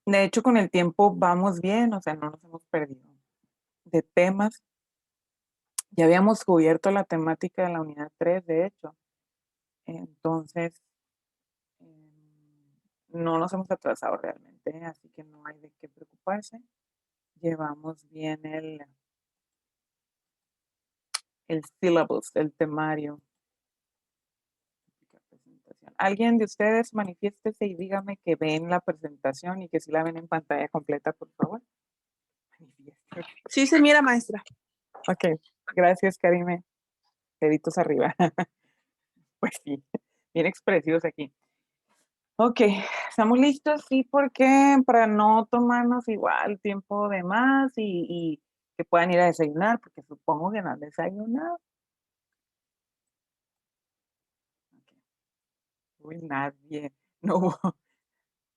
De hecho, con el tiempo vamos bien, o sea, no nos hemos perdido de temas. Ya habíamos cubierto la temática de la unidad 3, de hecho. Entonces, no nos hemos atrasado realmente, así que no hay de qué preocuparse. Llevamos bien el syllabus, el temario. Alguien de ustedes manifiéstese y dígame que ven la presentación y que si la ven en pantalla completa, por favor. Manifiéstese. Sí, se mira, maestra. Ok, gracias, Karime. Deditos arriba. Pues sí, bien expresivos aquí. Ok, ¿estamos listos? Sí, porque para no tomarnos igual tiempo de más y que puedan ir a desayunar, porque supongo que no han desayunado. Ok. Uy, nadie, no hubo,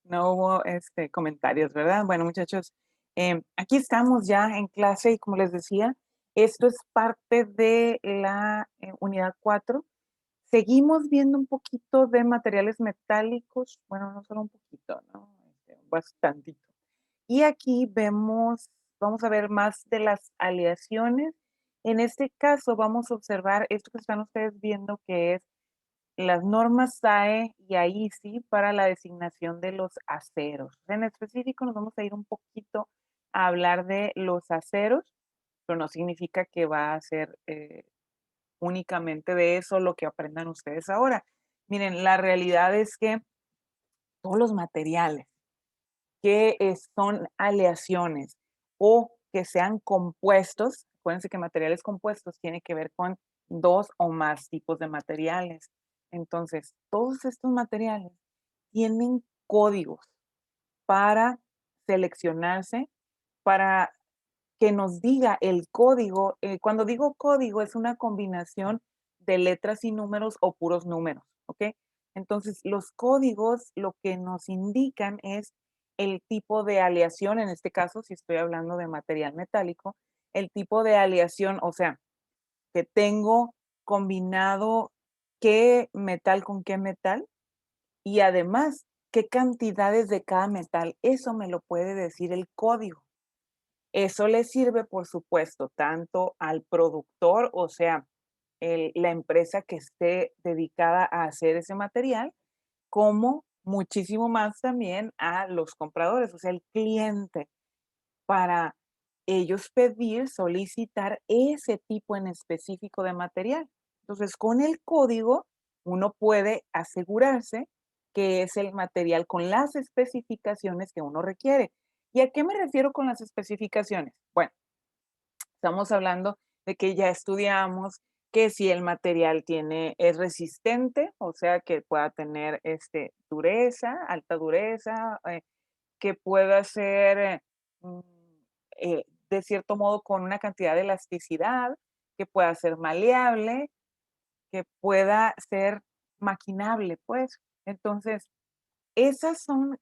no hubo comentarios, ¿verdad? Bueno, muchachos, aquí estamos ya en clase y como les decía, esto es parte de la unidad 4. Seguimos viendo un poquito de materiales metálicos, bueno, no solo un poquito, ¿no? Bastantito. Y aquí vamos a ver más de las aleaciones. En este caso vamos a observar esto que están ustedes viendo que es las normas SAE y AISI para la designación de los aceros. En específico nos vamos a ir un poquito a hablar de los aceros, pero no significa que va a ser únicamente de eso lo que aprendan ustedes ahora. Miren, la realidad es que todos los materiales que son aleaciones o que sean compuestos, acuérdense que materiales compuestos tiene que ver con dos o más tipos de materiales. Entonces, todos estos materiales tienen códigos para seleccionarse, para que nos diga el código. Cuando digo código es una combinación de letras y números o puros números, ¿ok? Entonces, los códigos lo que nos indican es el tipo de aleación, en este caso, si estoy hablando de material metálico, el tipo de aleación, o sea, que tengo combinado qué metal con qué metal y además qué cantidades de cada metal. Eso me lo puede decir el código. Eso le sirve, por supuesto, tanto al productor, o sea, la empresa que esté dedicada a hacer ese material, como muchísimo más también a los compradores, o sea, el cliente, para ellos pedir, solicitar ese tipo en específico de material. Entonces, con el código, uno puede asegurarse que es el material con las especificaciones que uno requiere. ¿Y a qué me refiero con las especificaciones? Bueno, estamos hablando de que ya estudiamos que si el material es resistente, o sea, que pueda tener dureza, alta dureza, que pueda ser mm, de cierto modo con una cantidad de elasticidad, que pueda ser maleable, que pueda ser maquinable, pues. Entonces, esas son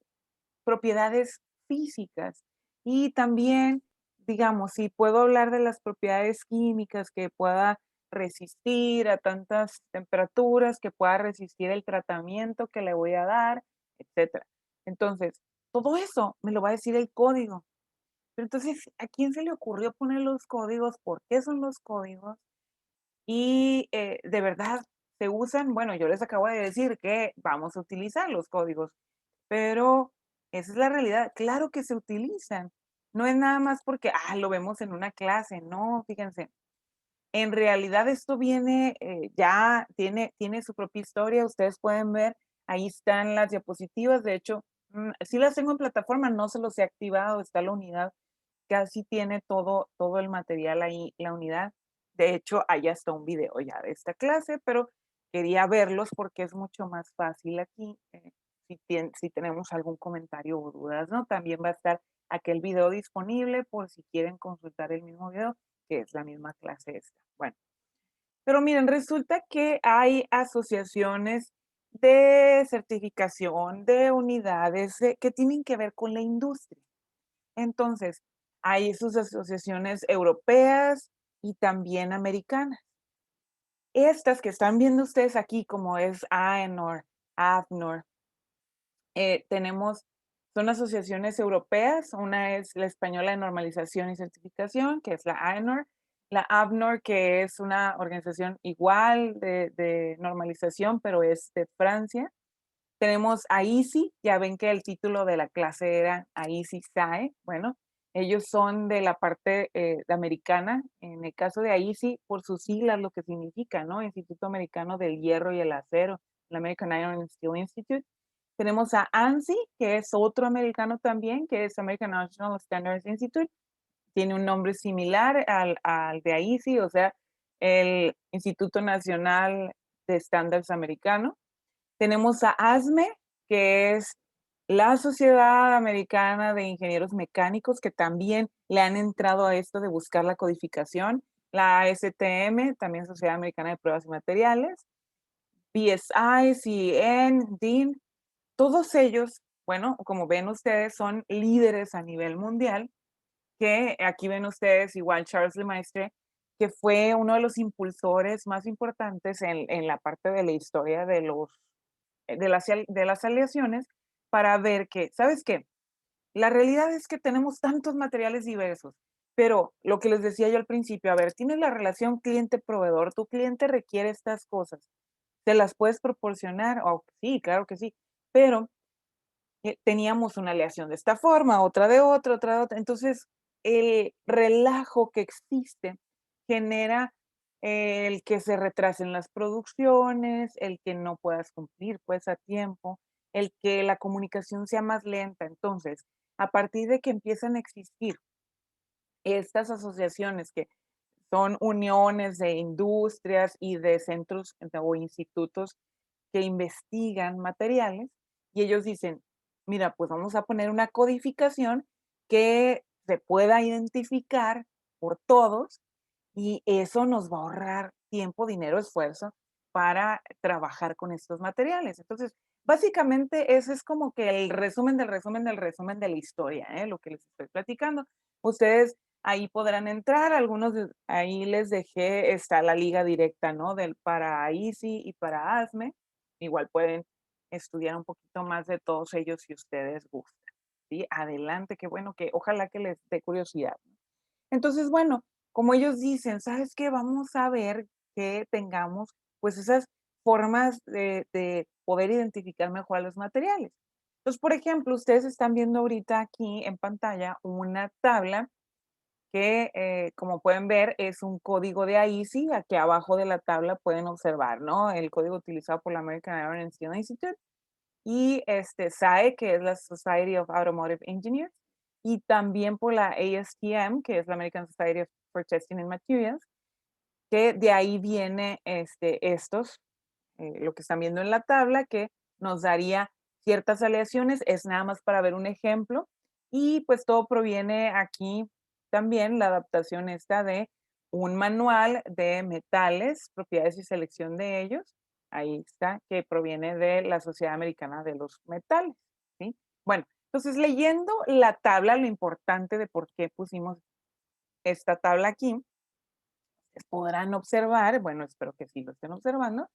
propiedades físicas. Y también, digamos, si puedo hablar de las propiedades químicas que pueda resistir a tantas temperaturas, que pueda resistir el tratamiento que le voy a dar, etcétera. Entonces, todo eso me lo va a decir el código. Pero entonces, ¿a quién se le ocurrió poner los códigos? ¿Por qué son los códigos? Y de verdad, se usan, bueno, yo les acabo de decir que vamos a utilizar los códigos, pero esa es la realidad. Claro que se utilizan. No es nada más porque, lo vemos en una clase. No, fíjense. En realidad esto viene, ya tiene su propia historia. Ustedes pueden ver, ahí están las diapositivas. De hecho, sí las tengo en plataforma, no se los he activado, está la unidad. Casi tiene todo el material ahí, la unidad. De hecho, hay hasta un video ya de esta clase, pero quería verlos porque es mucho más fácil aquí. Si tenemos algún comentario o dudas, ¿no? También va a estar aquel video disponible por si quieren consultar el mismo video, que es la misma clase esta. Bueno, pero miren, resulta que hay asociaciones de certificación de unidades que tienen que ver con la industria. Entonces, hay sus asociaciones europeas y también americanas. Estas que están viendo ustedes aquí, como es AENOR, AFNOR, tenemos Son asociaciones europeas, una es la Española de Normalización y Certificación, que es la AENOR, la ABNOR, que es una organización igual de normalización, pero es de Francia. Tenemos a ISI, ya ven que el título de la clase era AISI SAE. Bueno, ellos son de la parte de americana. En el caso de AISI, por sus siglas, lo que significa, ¿no? Instituto Americano del Hierro y el Acero, el American Iron and Steel Institute. Tenemos a ANSI, que es otro americano también, que es American National Standards Institute. Tiene un nombre similar al de AISI, o sea, el Instituto Nacional de Estándares Americano. Tenemos a ASME, que es la Sociedad Americana de Ingenieros Mecánicos, que también le han entrado a esto de buscar la codificación. La ASTM, también Sociedad Americana de Pruebas y Materiales. BSI, CEN, DIN, todos ellos, bueno, como ven ustedes, son líderes a nivel mundial, que aquí ven ustedes igual Charles Lemaitre, que fue uno de los impulsores más importantes en la parte de la historia de las aleaciones para ver que, ¿sabes qué? La realidad es que tenemos tantos materiales diversos, pero lo que les decía yo al principio, a ver, tienes la relación cliente-proveedor, tu cliente requiere estas cosas, ¿te las puedes proporcionar? Oh, sí, claro que sí, pero teníamos una aleación de esta forma, otra de otra, otra de otra. Entonces, el relajo que existe genera el que se retrasen las producciones, el que no puedas cumplir pues a tiempo, el que la comunicación sea más lenta. Entonces, a partir de que empiezan a existir estas asociaciones que son uniones de industrias y de centros o institutos que investigan materiales y ellos dicen, mira, pues vamos a poner una codificación que se pueda identificar por todos y eso nos va a ahorrar tiempo, dinero, esfuerzo para trabajar con estos materiales. Entonces, básicamente ese es como que el resumen del resumen del resumen de la historia, lo que les estoy platicando. Ustedes ahí podrán entrar, algunos ahí les dejé, está la liga directa, ¿no? Para ISI y para ASME. Igual pueden estudiar un poquito más de todos ellos si ustedes gustan. ¿Sí? Adelante, qué bueno, que ojalá que les dé curiosidad. Entonces, bueno, como ellos dicen, ¿sabes qué? Vamos a ver que tengamos pues esas formas de poder identificar mejor a los materiales. Entonces, por ejemplo, ustedes están viendo ahorita aquí en pantalla una tabla que, como pueden ver, es un código de AISI. Aquí abajo de la tabla pueden observar, ¿no? El código utilizado por la American Iron and Steel Institute y SAE, que es la Society of Automotive Engineers, y también por la ASTM, que es la American Society for Testing and Materials, que de ahí viene lo que están viendo en la tabla, que nos daría ciertas aleaciones, es nada más para ver un ejemplo, y pues todo proviene aquí también, la adaptación esta de un manual de metales, propiedades y selección de ellos, ahí está, que proviene de la Sociedad Americana de los Metales, ¿sí? Bueno, entonces leyendo la tabla, lo importante de por qué pusimos esta tabla aquí, podrán observar, bueno, espero que sí lo estén observando,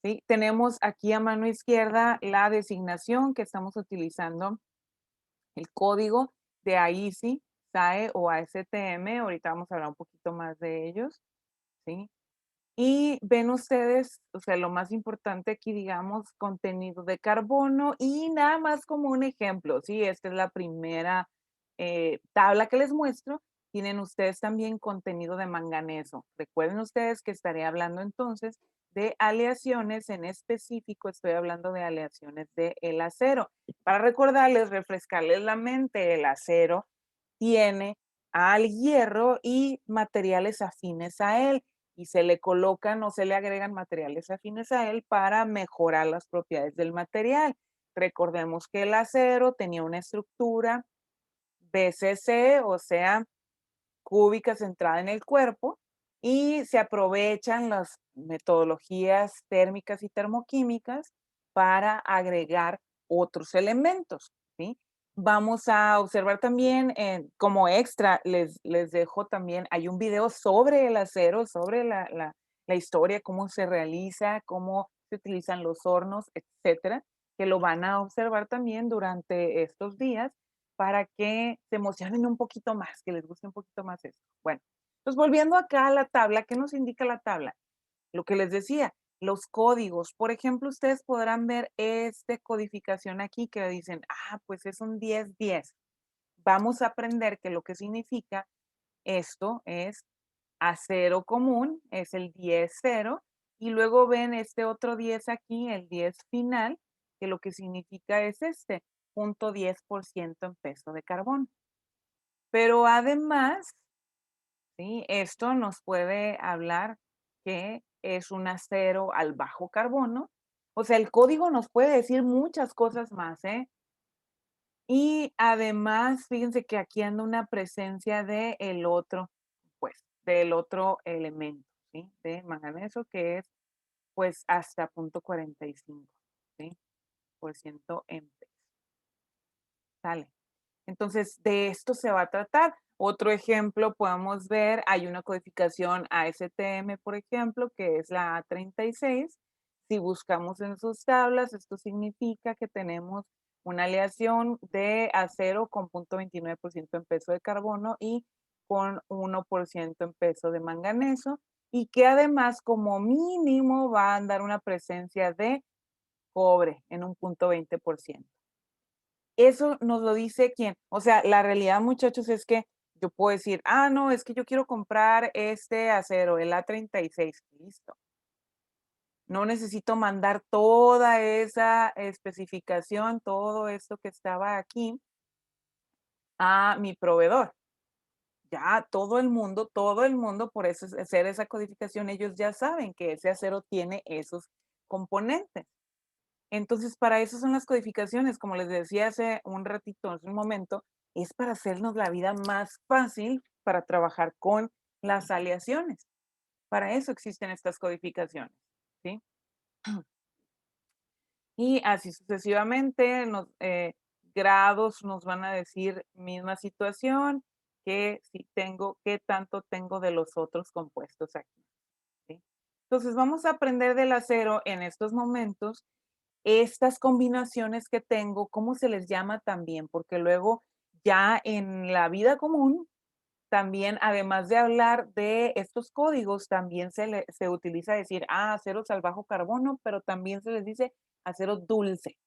¿sí? Tenemos aquí a mano izquierda la designación que estamos utilizando, el código de AISI, SAE o ASTM. Ahorita vamos a hablar un poquito más de ellos, ¿sí? Y ven ustedes, o sea, lo más importante aquí, digamos, contenido de carbono y nada más como un ejemplo, ¿sí? Esta es la primera tabla que les muestro. Tienen ustedes también contenido de manganeso. Recuerden ustedes que estaré hablando entonces de aleaciones, en específico estoy hablando de aleaciones del acero. Para recordarles, refrescarles la mente, el acero tiene al hierro y materiales afines a él y se le colocan o se le agregan materiales afines a él para mejorar las propiedades del material. Recordemos que el acero tenía una estructura BCC, o sea, cúbica centrada en el cuerpo, y se aprovechan las metodologías térmicas y termoquímicas para agregar otros elementos, ¿sí? Vamos a observar también, como extra, les dejo también, hay un video sobre el acero, sobre la historia, cómo se realiza, cómo se utilizan los hornos, etcétera. que lo van a observar también durante estos días para que se emocionen un poquito más, que les guste un poquito más esto. Bueno, pues volviendo acá a la tabla, ¿qué nos indica la tabla? Lo que les decía, los códigos. Por ejemplo, ustedes podrán ver esta codificación aquí que dicen, pues es un 10-10. Vamos a aprender que lo que significa esto es acero común, es el 10-0, y luego ven este otro 10 aquí, el 10 final, que lo que significa es este, 0.10% en peso de carbón. Pero además, ¿sí? Esto nos puede hablar que es un acero al bajo carbono. O sea, el código nos puede decir muchas cosas más, ¿eh? Y además, fíjense que aquí anda una presencia de el otro, pues, del otro elemento, ¿sí? De manganeso, que es, pues, hasta 0.45, ¿sí? Por ciento en peso. Sale. Entonces, de esto se va a tratar. Otro ejemplo podemos ver, hay una codificación ASTM, por ejemplo, que es la A36. Si buscamos en sus tablas, esto significa que tenemos una aleación de acero con 0.29% en peso de carbono y con 1% en peso de manganeso, y que además como mínimo va a dar una presencia de cobre en un 0.20%. Eso nos lo dice quién. O sea, la realidad, muchachos, es que yo puedo decir, no, es que yo quiero comprar este acero, el A36, listo. No necesito mandar toda esa especificación, todo esto que estaba aquí a mi proveedor. Ya todo el mundo, por eso hacer esa codificación, ellos ya saben que ese acero tiene esos componentes. Entonces, para eso son las codificaciones, como les decía hace un ratito, hace un momento, es para hacernos la vida más fácil para trabajar con las aleaciones. Para eso existen estas codificaciones, ¿sí? Y así sucesivamente, grados nos van a decir misma situación, que si tengo, qué tanto tengo de los otros compuestos aquí, ¿sí? Entonces, vamos a aprender del acero en estos momentos estas combinaciones que tengo, ¿cómo se les llama también? Porque luego ya en la vida común, también además de hablar de estos códigos, también se utiliza decir, aceros al bajo carbono, pero también se les dice acero dulce.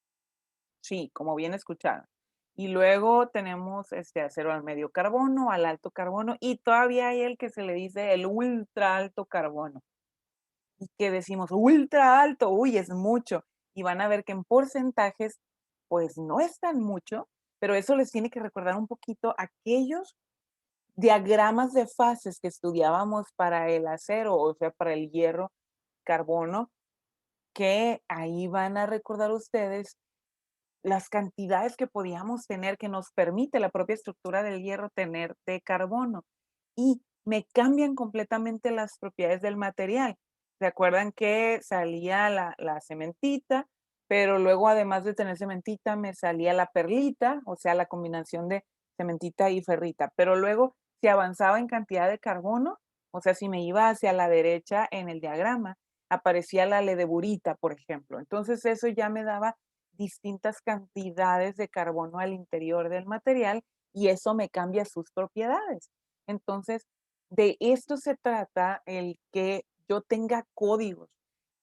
Sí, como bien escucharon. Y luego tenemos este acero al medio carbono, al alto carbono, y todavía hay el que se le dice el ultra alto carbono. Y que decimos ultra alto, uy, es mucho. Y van a ver que en porcentajes, pues no es tan mucho, pero eso les tiene que recordar un poquito aquellos diagramas de fases que estudiábamos para el acero, o sea, para el hierro, carbono, que ahí van a recordar ustedes las cantidades que podíamos tener, que nos permite la propia estructura del hierro tener de carbono. Y me cambian completamente las propiedades del material. ¿Se acuerdan que salía la cementita, pero luego además de tener cementita me salía la perlita, o sea, la combinación de cementita y ferrita, pero luego si avanzaba en cantidad de carbono, o sea, si me iba hacia la derecha en el diagrama, aparecía la ledeburita, por ejemplo. Entonces eso ya me daba distintas cantidades de carbono al interior del material y eso me cambia sus propiedades. Entonces, de esto se trata el que yo tenga códigos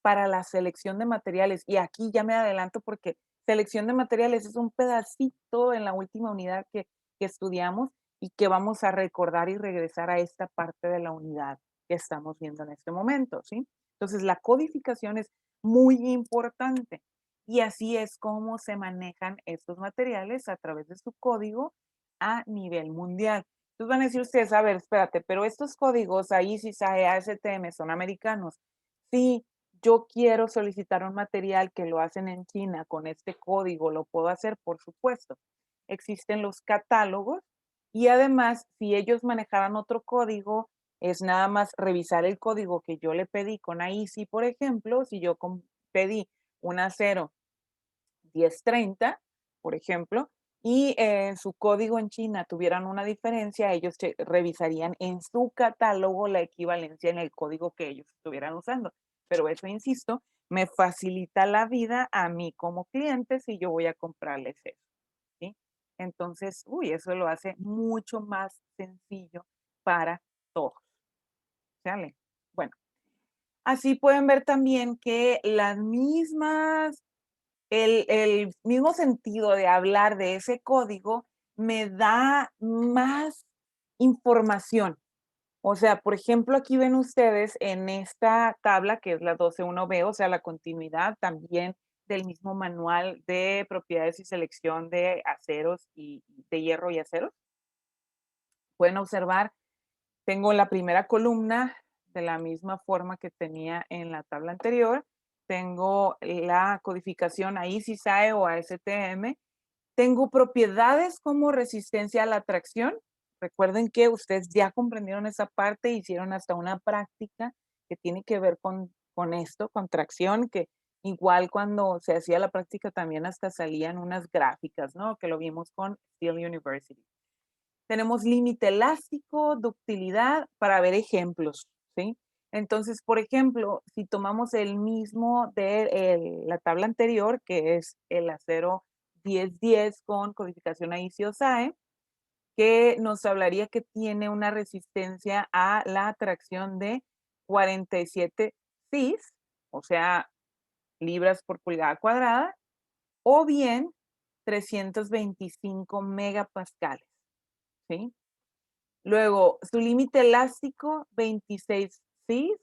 para la selección de materiales. Y aquí ya me adelanto porque selección de materiales es un pedacito en la última unidad que estudiamos y que vamos a recordar y regresar a esta parte de la unidad que estamos viendo en este momento, ¿sí? Entonces, la codificación es muy importante y así es como se manejan estos materiales a través de su código a nivel mundial. Entonces van a decir ustedes, a ver, espérate, pero estos códigos ahí sí SAE, ASTM son americanos. Sí, yo quiero solicitar un material que lo hacen en China con este código, ¿lo puedo hacer? Por supuesto. Existen los catálogos y además, si ellos manejaran otro código, es nada más revisar el código que yo le pedí con AISI, por ejemplo, si yo pedí un acero 1030, por ejemplo, y su código en China tuvieran una diferencia, ellos revisarían en su catálogo la equivalencia en el código que ellos estuvieran usando. pero eso, insisto, me facilita la vida a mí como cliente si yo voy a comprarles eso, ¿sí? Entonces, uy, eso lo hace mucho más sencillo para todos, ¿sale? Bueno, así pueden ver también que las mismas el mismo sentido de hablar de ese código me da más información. O sea, por ejemplo, aquí ven ustedes en esta tabla, que es la 12.1b, o sea, la continuidad también del mismo manual de propiedades y selección de aceros y de hierro y aceros. Pueden observar, tengo la primera columna de la misma forma que tenía en la tabla anterior. Tengo la codificación a EasySae o a STM. Tengo propiedades como resistencia a la tracción. Recuerden que ustedes ya comprendieron esa parte, hicieron hasta una práctica que tiene que ver con esto, con tracción, que igual cuando se hacía la práctica también hasta salían unas gráficas, ¿no? Que lo vimos con Steel University. Tenemos límite elástico, ductilidad, para ver ejemplos, ¿sí? Entonces, por ejemplo, si tomamos el mismo de la tabla anterior, que es el acero 1010 con codificación a ICIO-SAE, que nos hablaría que tiene una resistencia a la tracción de 47 cis, o sea, libras por pulgada cuadrada, o bien 325 megapascales, ¿sí? Luego, su límite elástico, 26 cis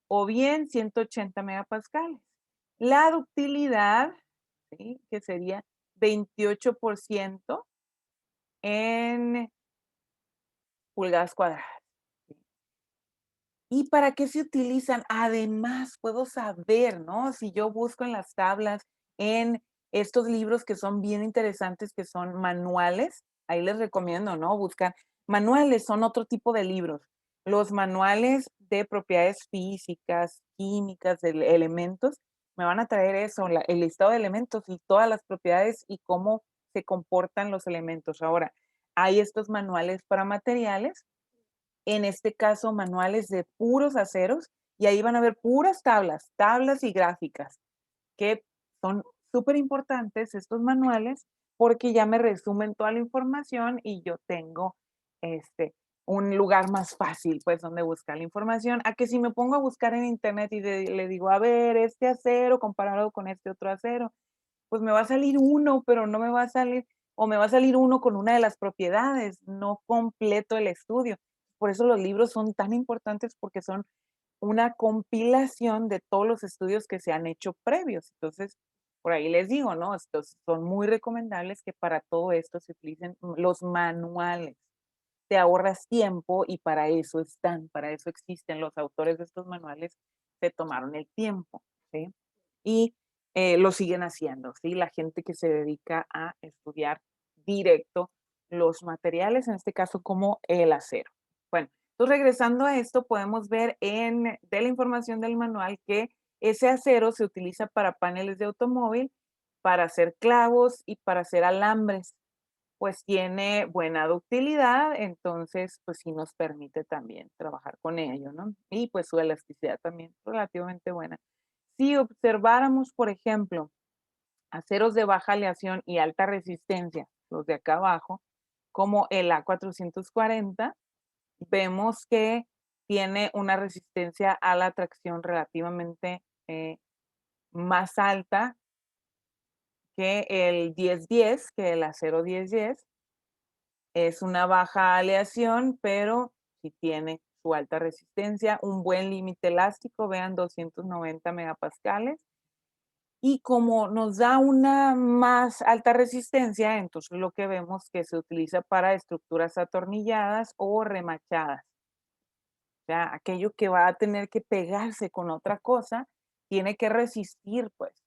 o bien 180 megapascales. La ductilidad, ¿sí? Que sería 28% en pulgadas cuadradas. ¿Y para qué se utilizan? Además, puedo saber, ¿no? Si yo busco en las tablas, en estos libros que son bien interesantes, que son manuales, ahí les recomiendo, ¿no? Buscar manuales, son otro tipo de libros. Los manuales de propiedades físicas, químicas, de elementos, me van a traer eso, el listado de elementos y todas las propiedades y cómo se comportan los elementos. Ahora, hay estos manuales para materiales, en este caso manuales de puros aceros, y ahí van a ver puras tablas, tablas y gráficas, que son súper importantes estos manuales porque ya me resumen toda la información y yo tengo un lugar más fácil, pues, donde buscar la información, a que si me pongo a buscar en internet y le digo, a ver, este acero comparado con este otro acero, pues me va a salir uno, pero no me va a salir, o me va a salir uno con una de las propiedades, no completo el estudio. Por eso los libros son tan importantes porque son una compilación de todos los estudios que se han hecho previos. Entonces, por ahí les digo, ¿no? Estos son muy recomendables que para todo esto se utilicen los manuales. Te ahorras tiempo y para eso están, para eso existen. Los autores de estos manuales se tomaron el tiempo, ¿sí? Y lo siguen haciendo, ¿sí? La gente que se dedica a estudiar directo los materiales, en este caso como el acero. Bueno, entonces regresando a esto, podemos ver de la información del manual que ese acero se utiliza para paneles de automóvil, para hacer clavos y para hacer alambres. Pues tiene buena ductilidad, entonces pues sí nos permite también trabajar con ello, ¿no? Y pues su elasticidad también relativamente buena. Si observáramos, por ejemplo, aceros de baja aleación y alta resistencia, los de acá abajo, como el A440, vemos que tiene una resistencia a la tracción relativamente más alta que el 1010, que el acero 1010. Es una baja aleación, pero sí tiene su alta resistencia, un buen límite elástico, vean 290 megapascales. Y como nos da una más alta resistencia, entonces lo que vemos que se utiliza para estructuras atornilladas o remachadas. O sea, aquello que va a tener que pegarse con otra cosa, tiene que resistir, pues.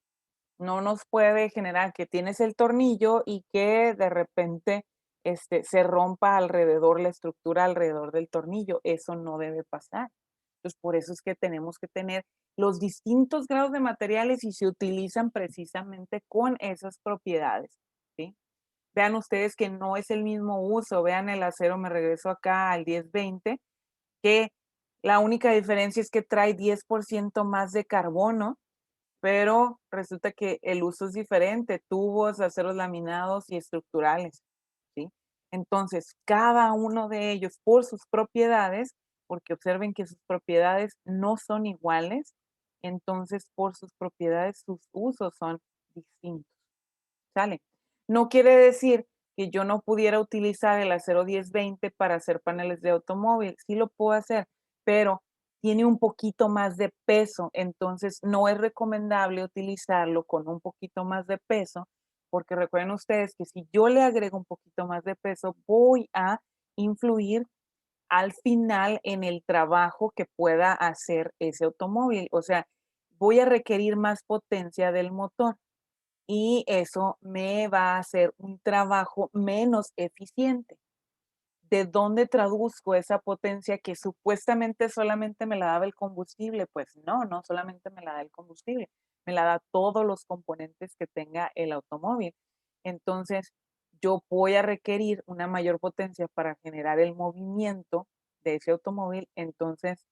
No nos puede generar que tienes el tornillo y que de repente se rompa alrededor la estructura alrededor del tornillo. Eso no debe pasar. Entonces, por eso es que tenemos que tener los distintos grados de materiales y se utilizan precisamente con esas propiedades, ¿sí? Vean ustedes que no es el mismo uso. Vean el acero, me regreso acá al 1020, que La única diferencia es que trae 10% más de carbono, pero resulta que el uso es diferente, tubos, aceros laminados y estructurales, ¿sí? Entonces, cada uno de ellos por sus propiedades, porque observen que sus propiedades no son iguales, entonces por sus propiedades sus usos son distintos, ¿sale? No quiere decir que yo no pudiera utilizar el acero 1020 para hacer paneles de automóvil, sí lo puedo hacer, pero tiene un poquito más de peso, entonces no es recomendable utilizarlo con un poquito más de peso, porque recuerden ustedes que si yo le agrego un poquito más de peso, voy a influir al final en el trabajo que pueda hacer ese automóvil. O sea, voy a requerir más potencia del motor y eso me va a hacer un trabajo menos eficiente. ¿De dónde traduzco esa potencia que supuestamente solamente me la daba el combustible? Pues no, no solamente me la da el combustible, me la da todos los componentes que tenga el automóvil. Entonces, yo voy a requerir una mayor potencia para generar el movimiento de ese automóvil, entonces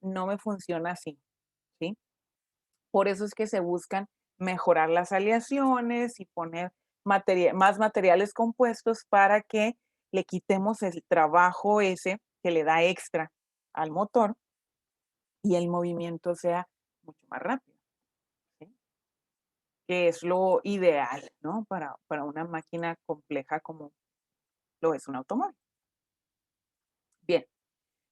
no me funciona así, ¿sí? Por eso es que se buscan mejorar las aleaciones y poner más materiales compuestos para que le quitemos el trabajo ese que le da extra al motor y el movimiento sea mucho más rápido, ¿sí? Que es lo ideal, ¿no? Para una máquina compleja como lo es un automóvil. Bien,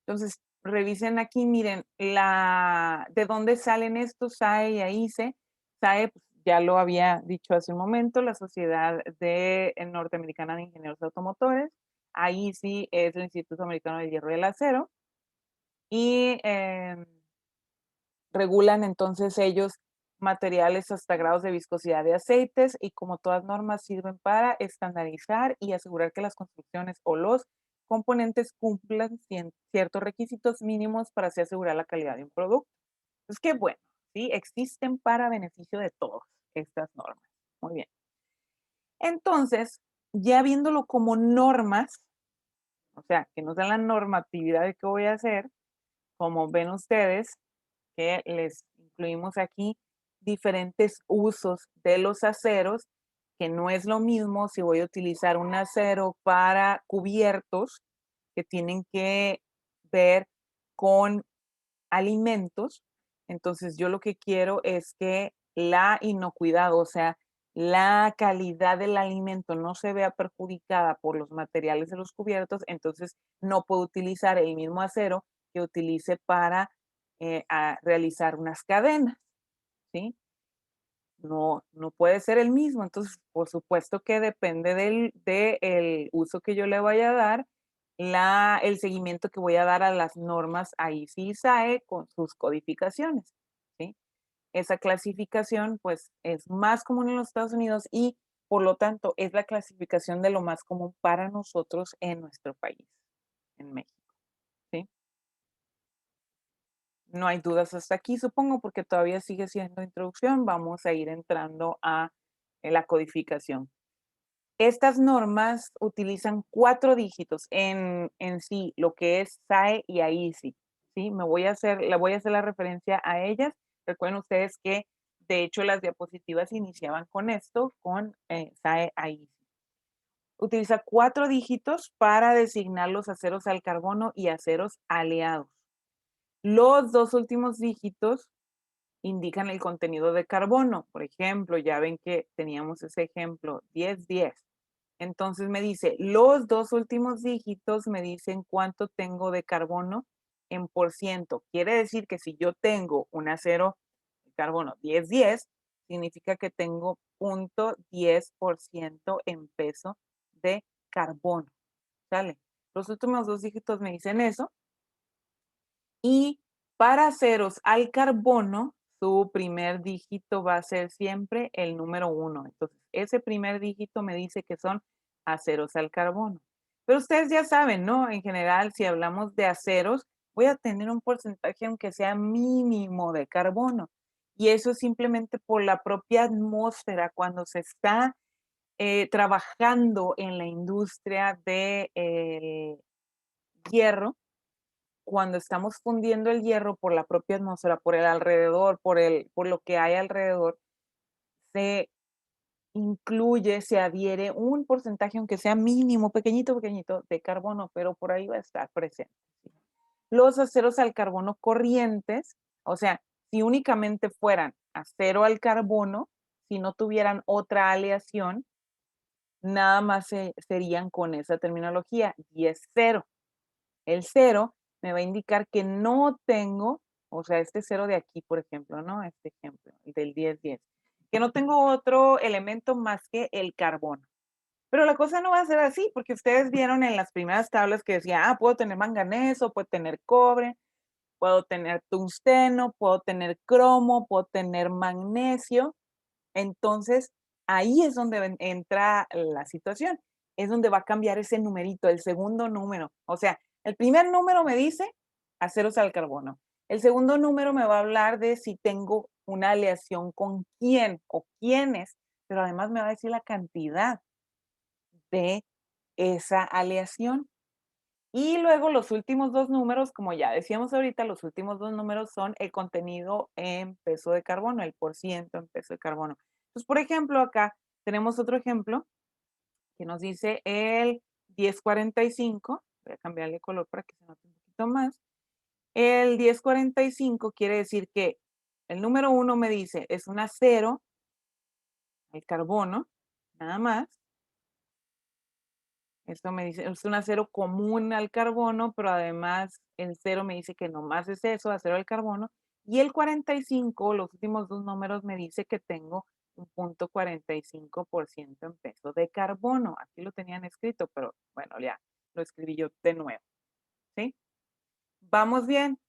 entonces revisen aquí, miren, ¿de dónde salen estos? SAE y AICE. SAE, pues, ya lo había dicho hace un momento, la Sociedad Norteamericana de Ingenieros Automotores. AICE es el Instituto Americano del Hierro y del Acero. Y regulan entonces ellos materiales hasta grados de viscosidad de aceites y como todas normas sirven para estandarizar y asegurar que las construcciones o los componentes cumplan ciertos requisitos mínimos para así asegurar la calidad de un producto. Es que bueno, sí, existen para beneficio de todos estas normas. Muy bien. Entonces, ya viéndolo como normas, o sea, que nos dan la normatividad de qué voy a hacer, como ven ustedes, que les incluimos aquí diferentes usos de los aceros, que no es lo mismo si voy a utilizar un acero para cubiertos que tienen que ver con alimentos. Entonces, yo lo que quiero es que la inocuidad, o sea, la calidad del alimento no se vea perjudicada por los materiales de los cubiertos, entonces no puedo utilizar el mismo acero que utilice para realizar unas cadenas, ¿sí? No, no puede ser el mismo. Entonces, por supuesto que depende del uso que yo le vaya a dar, el seguimiento que voy a dar a las normas AISI y SAE con sus codificaciones, ¿sí? Esa clasificación, pues, es más común en los Estados Unidos y, por lo tanto, es la clasificación de lo más común para nosotros en nuestro país, en México, ¿sí? No hay dudas hasta aquí, supongo, porque todavía sigue siendo introducción. Vamos a ir entrando a la codificación. Estas normas utilizan 4 dígitos en sí, lo que es SAE y AISI, ¿sí? Le voy a hacer la referencia a ellas. Recuerden ustedes que, de hecho, las diapositivas iniciaban con esto, con SAE, AISI. Utiliza 4 dígitos para designar los aceros al carbono y aceros aleados. Los 2 últimos dígitos indican el contenido de carbono. Por ejemplo, ya ven que teníamos ese ejemplo, 10-10. Entonces me dice, los 2 últimos dígitos me dicen cuánto tengo de carbono en por ciento. Quiere decir que si yo tengo un acero de carbono 10-10, significa que tengo 0.10% en peso de carbono. ¿Sale? Los últimos 2 dígitos me dicen eso. Y para aceros al carbono, su primer dígito va a ser siempre el número 1. Entonces, ese primer dígito me dice que son aceros al carbono. Pero ustedes ya saben, ¿no? En general, si hablamos de aceros, voy a tener un porcentaje, aunque sea mínimo, de carbono. Y eso es simplemente por la propia atmósfera cuando se está trabajando en la industria del hierro. cuando estamos fundiendo el hierro por la propia atmósfera, por el alrededor, por lo que hay alrededor, se incluye, se adhiere un porcentaje, aunque sea mínimo, pequeñito, pequeñito, de carbono, pero por ahí va a estar presente. ¿Sí? Los aceros al carbono corrientes, o sea, si únicamente fueran acero al carbono, si no tuvieran otra aleación, nada más serían con esa terminología y es cero. El cero me va a indicar que no tengo, o sea, este cero de aquí, por ejemplo, ¿no? Este ejemplo, el del 10-10, que no tengo otro elemento más que el carbono. Pero la cosa no va a ser así, porque ustedes vieron en las primeras tablas que decía, puedo tener manganeso, puedo tener cobre, puedo tener tungsteno, puedo tener cromo, puedo tener magnesio. Entonces, ahí es donde entra la situación. Es donde va a cambiar ese numerito, el segundo número. O sea, el primer número me dice aceros al carbono. El segundo número me va a hablar de si tengo una aleación con quién o quiénes, pero además me va a decir la cantidad de esa aleación. Y luego los últimos dos números, como ya decíamos ahorita, los últimos dos números son el contenido en peso de carbono, el porciento en peso de carbono. Entonces, por ejemplo, acá tenemos otro ejemplo que nos dice el 1045. Voy a cambiarle color para que se note un poquito más. El 1045 quiere decir que el número 1 me dice es un acero, el carbono, nada más. Esto me dice, es un acero común al carbono, pero además el 0 me dice que nomás es eso, acero al carbono. Y el 45, los últimos dos números, me dice que tengo un 0.45% en peso de carbono. Aquí lo tenían escrito, pero bueno, ya lo escribí yo de nuevo. ¿Sí? Vamos bien.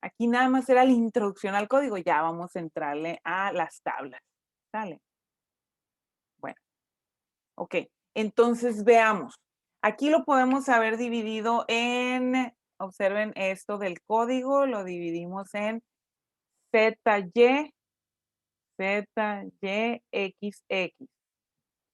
Aquí nada más era la introducción al código. Ya vamos a entrarle a las tablas. ¿Sale? Bueno, ok. Entonces veamos. Aquí lo podemos haber dividido en, observen esto del código, lo dividimos en ZY, ZY, XX.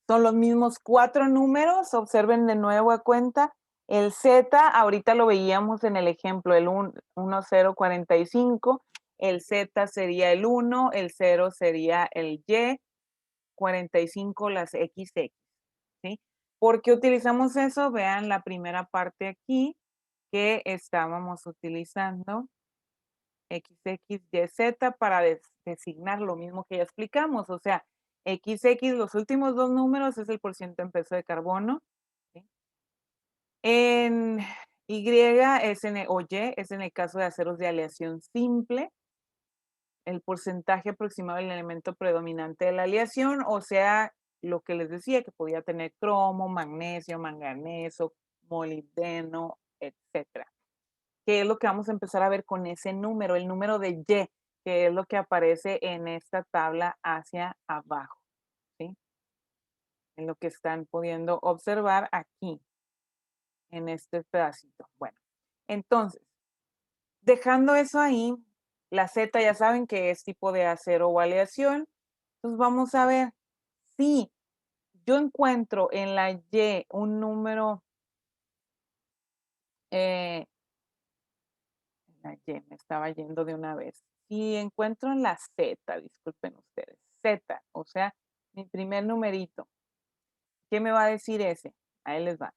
Son los mismos cuatro números, observen de nuevo a cuenta. El Z, ahorita lo veíamos en el ejemplo, el 1045, el Z sería el 1, el 0 sería el Y, 45 las XX. ¿Sí? ¿Por qué utilizamos eso? Vean la primera parte aquí que estábamos utilizando XXYZ para designar lo mismo que ya explicamos. O sea, XX, los últimos dos números es el porciento en peso de carbono. ¿Sí? En Y o Y es en el caso de aceros de aleación simple, el porcentaje aproximado del elemento predominante de la aleación, o sea, lo que les decía, que podía tener cromo, magnesio, manganeso, molibdeno, etcétera. ¿Qué es lo que vamos a empezar a ver con ese número? El número de Y, que es lo que aparece en esta tabla hacia abajo, ¿sí? En lo que están pudiendo observar aquí, en este pedacito. Bueno, entonces, dejando eso ahí, la Z ya saben que es tipo de acero o aleación. Entonces vamos a ver si yo encuentro en la Y un número, la Y me estaba yendo de una vez. Si encuentro en la Z, disculpen ustedes, Z, o sea, mi primer numerito, ¿qué me va a decir ese? Ahí les va.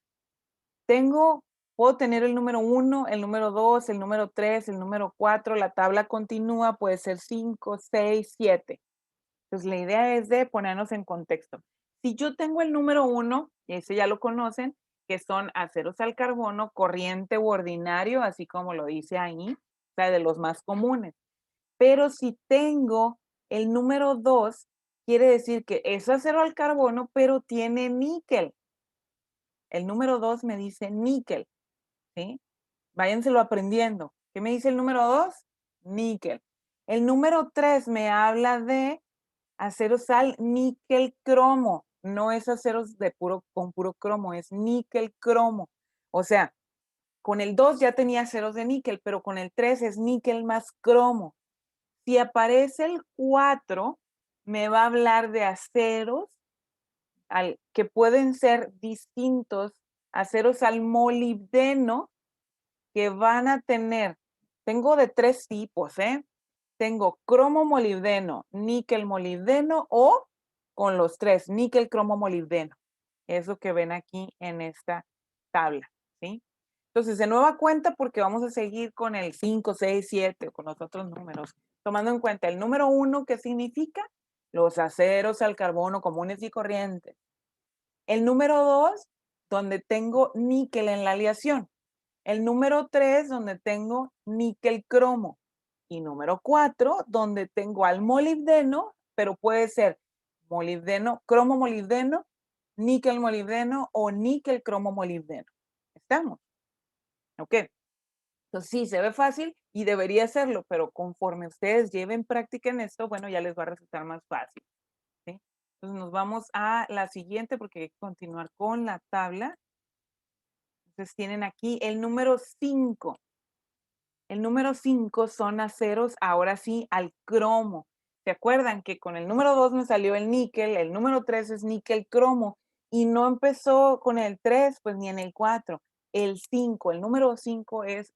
Puedo tener el número 1, el número 2, el número 3, el número 4, la tabla continúa, puede ser 5, 6, 7. Entonces, la idea es de ponernos en contexto. Si yo tengo el número 1, y ese ya lo conocen, que son aceros al carbono, corriente u ordinario, así como lo dice ahí, o sea, de los más comunes. Pero si tengo el número 2, quiere decir que es acero al carbono, pero tiene níquel. El número 2 me dice níquel, ¿sí? Váyanselo aprendiendo. ¿Qué me dice el número 2? Níquel. El número 3 me habla de aceros al níquel cromo. No es aceros con puro cromo, es níquel cromo. O sea, con el 2 ya tenía aceros de níquel, pero con el 3 es níquel más cromo. Si aparece el 4, me va a hablar de aceros que pueden ser distintos, aceros al molibdeno, que van a tener Tengo de 3 tipos, ¿eh? Tengo cromo molibdeno, níquel molibdeno o con los 3, níquel, cromo, molibdeno. Es lo que ven aquí en esta tabla, ¿sí? Entonces, de nueva cuenta, porque vamos a seguir con el 5, 6, 7, con los otros números, tomando en cuenta el número 1, ¿qué significa? Los aceros al carbono comunes y corrientes. El número 2, donde tengo níquel en la aleación. El número 3, donde tengo níquel cromo. Y número 4, donde tengo al molibdeno, pero puede ser molibdeno, cromo molibdeno, níquel molibdeno o níquel cromo molibdeno. ¿Estamos? ¿Ok? Entonces sí, se ve fácil y debería serlo, pero conforme ustedes lleven práctica en esto, bueno, ya les va a resultar más fácil. ¿Sí? Entonces nos vamos a la siguiente porque hay que continuar con la tabla. Entonces tienen aquí el número 5. El número 5 son aceros, ahora sí, al cromo. ¿Se acuerdan que con el número 2 me salió el níquel, el número 3 es níquel cromo y no empezó con el 3, pues ni en el 4. El 5, el número 5 es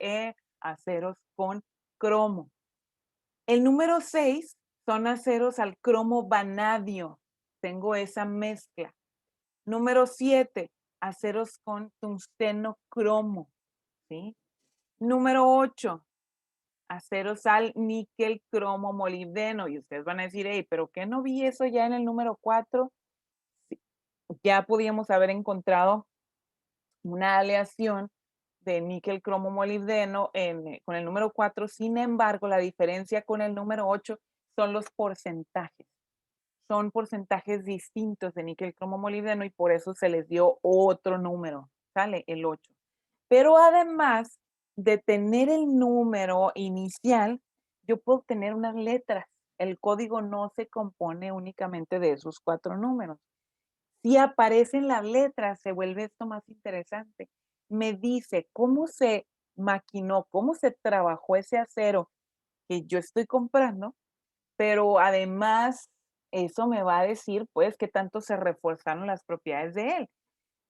aceros con cromo. El número 6 son aceros al cromo vanadio. Tengo esa mezcla. Número 7, aceros con tungsteno cromo. ¿Sí? Número 8, aceros al níquel cromo molibdeno. Y ustedes van a decir, hey, ¿pero qué no vi eso ya en el número 4? Sí, ya podíamos haber encontrado una aleación de níquel cromo molibdeno con el número 4. Sin embargo, la diferencia con el número 8 son los porcentajes. Son porcentajes distintos de níquel cromo molibdeno y por eso se les dio otro número, ¿sale? El 8. Pero además de tener el número inicial, yo puedo tener unas letras. El código no se compone únicamente de esos 4 números. Si aparecen las letras, se vuelve esto más interesante. Me dice cómo se maquinó, cómo se trabajó ese acero que yo estoy comprando, pero además eso me va a decir, pues, qué tanto se reforzaron las propiedades de él.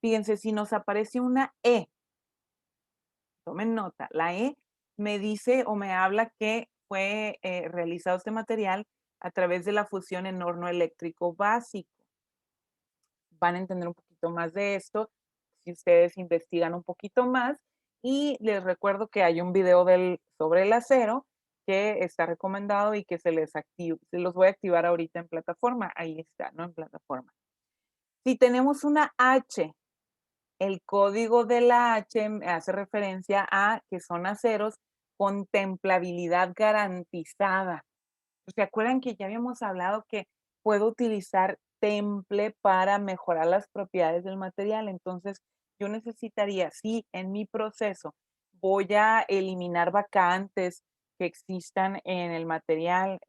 Fíjense, si nos aparece una E, tomen nota, la E me dice o me habla que fue realizado este material a través de la fusión en horno eléctrico básico. Van a entender un poquito más de esto si ustedes investigan un poquito más. Y les recuerdo que hay un video sobre el acero que está recomendado y que se los voy a activar ahorita en plataforma. Ahí está, ¿no? En plataforma. Si tenemos una H, el código de la H hace referencia a que son aceros con templabilidad garantizada. ¿Se acuerdan que ya habíamos hablado que puedo utilizar temple para mejorar las propiedades del material? Entonces, yo necesitaría, si en mi proceso voy a eliminar vacantes que existan en el material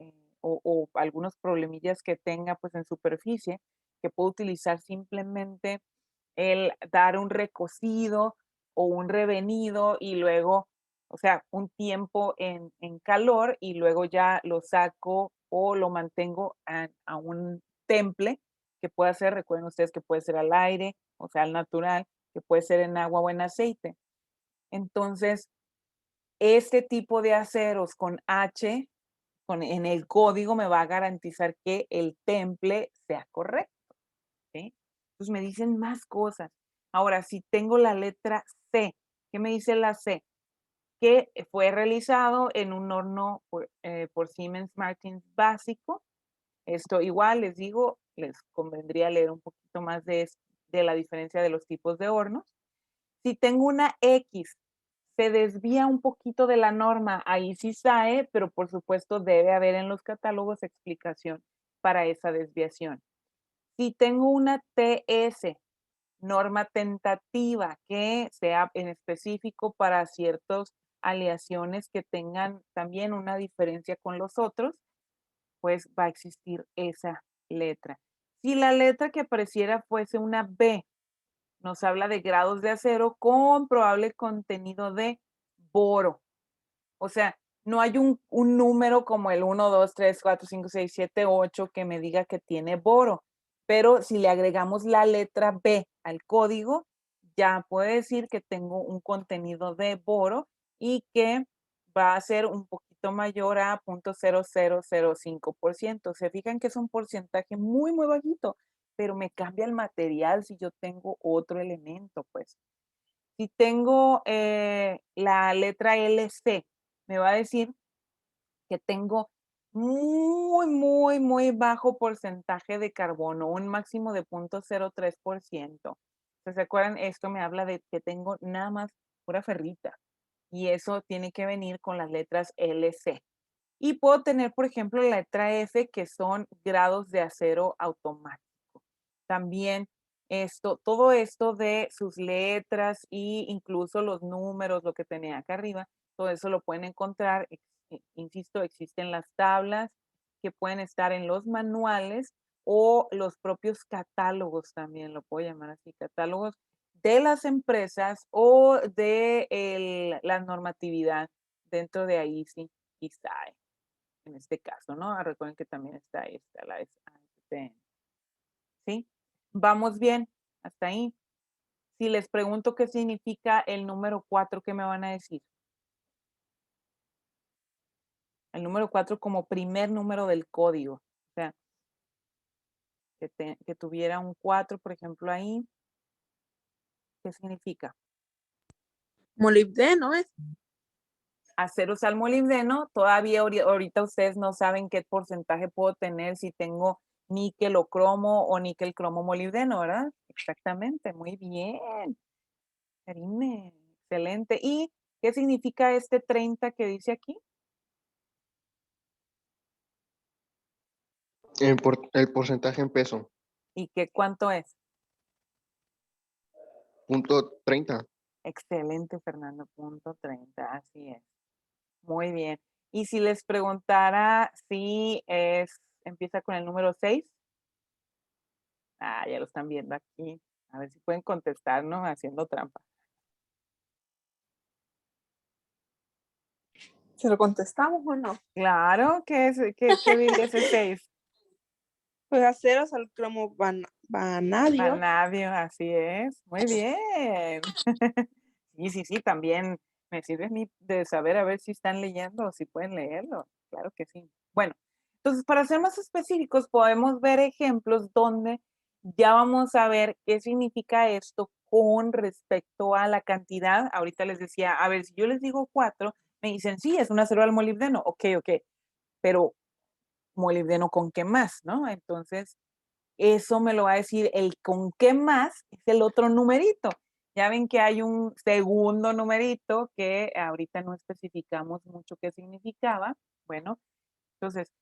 o algunos problemillas que tenga pues en superficie, que puedo utilizar simplemente el dar un recocido o un revenido y luego, o sea, un tiempo en calor y luego ya lo saco o lo mantengo a un temple que pueda ser, recuerden ustedes que puede ser al aire, o sea, al natural, que puede ser en agua o en aceite. Entonces, este tipo de aceros con H, en el código me va a garantizar que el temple sea correcto. ¿Sí? Entonces me dicen más cosas. Ahora, si tengo la letra C, ¿qué me dice la C? Que fue realizado en un horno por Siemens Martins básico. Esto igual les digo, les convendría leer un poquito más de la diferencia de los tipos de hornos. Si tengo una X, se desvía un poquito de la norma, ahí sí sabe, pero por supuesto debe haber en los catálogos explicación para esa desviación. Si tengo una TS, norma tentativa, que sea en específico para ciertas aleaciones que tengan también una diferencia con los otros, pues va a existir esa letra. Si la letra que apareciera fuese una B, nos habla de grados de acero con probable contenido de boro. O sea, no hay un número como el 1, 2, 3, 4, 5, 6, 7, 8 que me diga que tiene boro. Pero si le agregamos la letra B al código, ya puede decir que tengo un contenido de boro y que va a ser un poquito mayor a 0.0005%. Se fijan que es un porcentaje muy, muy bajito, pero me cambia el material si yo tengo otro elemento, pues. Si tengo la letra LC, me va a decir que tengo muy, muy, muy bajo porcentaje de carbono, un máximo de 0.03%. ¿Se acuerdan? Esto me habla de que tengo nada más pura ferrita y eso tiene que venir con las letras LC. Y puedo tener, por ejemplo, la letra F, que son grados de acero automático. También todo esto de sus letras e incluso los números, lo que tenía acá arriba, todo eso lo pueden encontrar, insisto, existen las tablas que pueden estar en los manuales o los propios catálogos también, lo puedo llamar así, catálogos de las empresas o de la normatividad dentro de ahí, sí, quizá en este caso, ¿no? Recuerden que también está esta, la ASTM. ¿Sí? Vamos bien, hasta ahí. Si les pregunto qué significa el número 4, ¿qué me van a decir? El número 4 como primer número del código. O sea, que tuviera un 4, por ejemplo, ahí. ¿Qué significa? Molibdeno es. Acero molibdeno, todavía ahorita ustedes no saben qué porcentaje puedo tener si tengo níquel o cromo o níquel cromo molibdeno, ¿verdad? Exactamente, muy bien. Karime, excelente. ¿Y qué significa este 30 que dice aquí? El porcentaje en peso, ¿Y qué cuánto es? .30. Excelente, Fernando, punto 30, así es. Muy bien. Y si les preguntara si empieza con el número 6. Ya lo están viendo aquí. A ver si pueden contestar, ¿no? Haciendo trampa. ¿Se lo contestamos o no? Claro, ¿qué diría ese 6? Pues aceros al cromo vanadio. Vanadio, así es. Muy bien. Sí, también me sirve a mí de saber a ver si están leyendo o si pueden leerlo. Claro que sí. Bueno, entonces para ser más específicos podemos ver ejemplos donde ya vamos a ver qué significa esto con respecto a la cantidad. Ahorita les decía, a ver, si yo les digo 4, me dicen, sí, es un acero al molibdeno. Ok, pero molibdeno con qué más, ¿no? Entonces, eso me lo va a decir el con qué más es el otro numerito. Ya ven que hay un segundo numerito que ahorita no especificamos mucho qué significaba. Bueno, entonces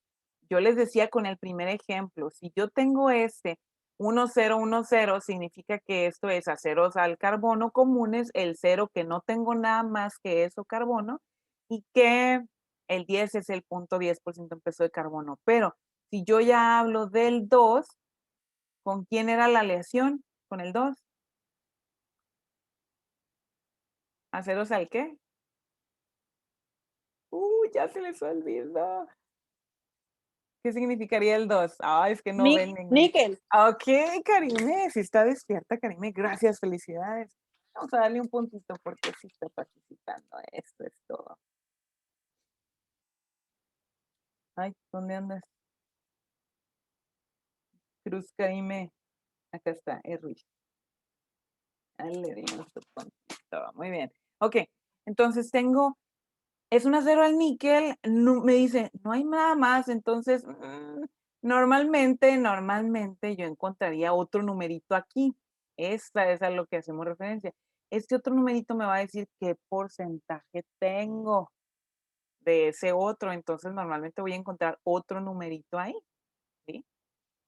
yo les decía con el primer ejemplo, si yo tengo este 1010 significa que esto es aceros al carbono comunes, el 0 que no tengo nada más que eso carbono y que el 10 es el 0.10% en peso de carbono. Pero si yo ya hablo del 2, ¿con quién era la aleación? ¿Con el 2? ¿Aceros al qué? Ya se les olvidó. ¿Qué significaría el 2? Es que no ven ningún. Níquel. Ok, Karime, si está despierta, Karime, gracias, felicidades. Vamos a darle un puntito porque sí está participando. Esto es todo. Ay, ¿dónde andas? Cruz Karime. Acá está, es Ruiz. Le dimos tu puntito. Muy bien. Ok, entonces tengo es un acero al níquel, me dice, no hay nada más, entonces normalmente yo encontraría otro numerito aquí. Esta es a lo que hacemos referencia. Este otro numerito me va a decir qué porcentaje tengo de ese otro, entonces normalmente voy a encontrar otro numerito ahí, ¿sí?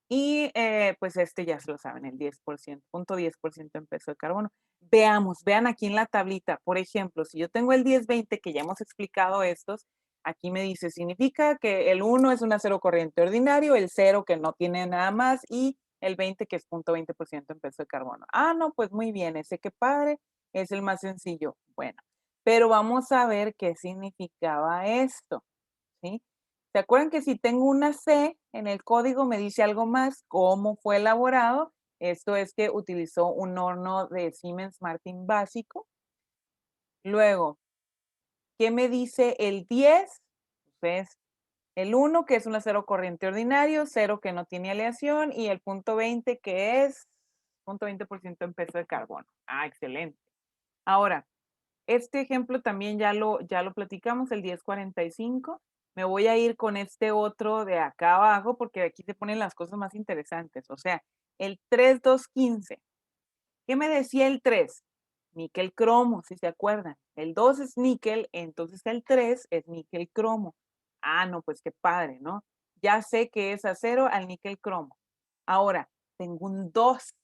Y pues este ya se lo saben, el 10%, 0.10% en peso de carbono. Vean aquí en la tablita, por ejemplo, si yo tengo el 1020, que ya hemos explicado estos, aquí me dice, significa que el 1 es un acero corriente ordinario, el 0 que no tiene nada más y el 20 que es 0.20% en peso de carbono. No, pues muy bien, ese que padre, es el más sencillo. Bueno, pero vamos a ver qué significaba esto, ¿sí? ¿Se acuerdan que si tengo una C en el código me dice algo más? ¿Cómo fue elaborado? Esto es que utilizó un horno de Siemens Martin básico. Luego, ¿Qué me dice el 10? Pues el 1, que es un acero corriente ordinario, 0 que no tiene aleación, y el punto 20, que es 0.20% en peso de carbono. Ah, excelente. Ahora, este ejemplo también ya lo platicamos, el 1045. Me voy a ir con este otro de acá abajo porque aquí se ponen las cosas más interesantes. O sea, el 3215. ¿Qué me decía el 3? Níquel cromo, si se acuerdan. El 2 es níquel, entonces el 3 es níquel cromo. Ah, no, pues qué padre, ¿no? Ya sé que es acero al níquel cromo. Ahora, tengo un 2.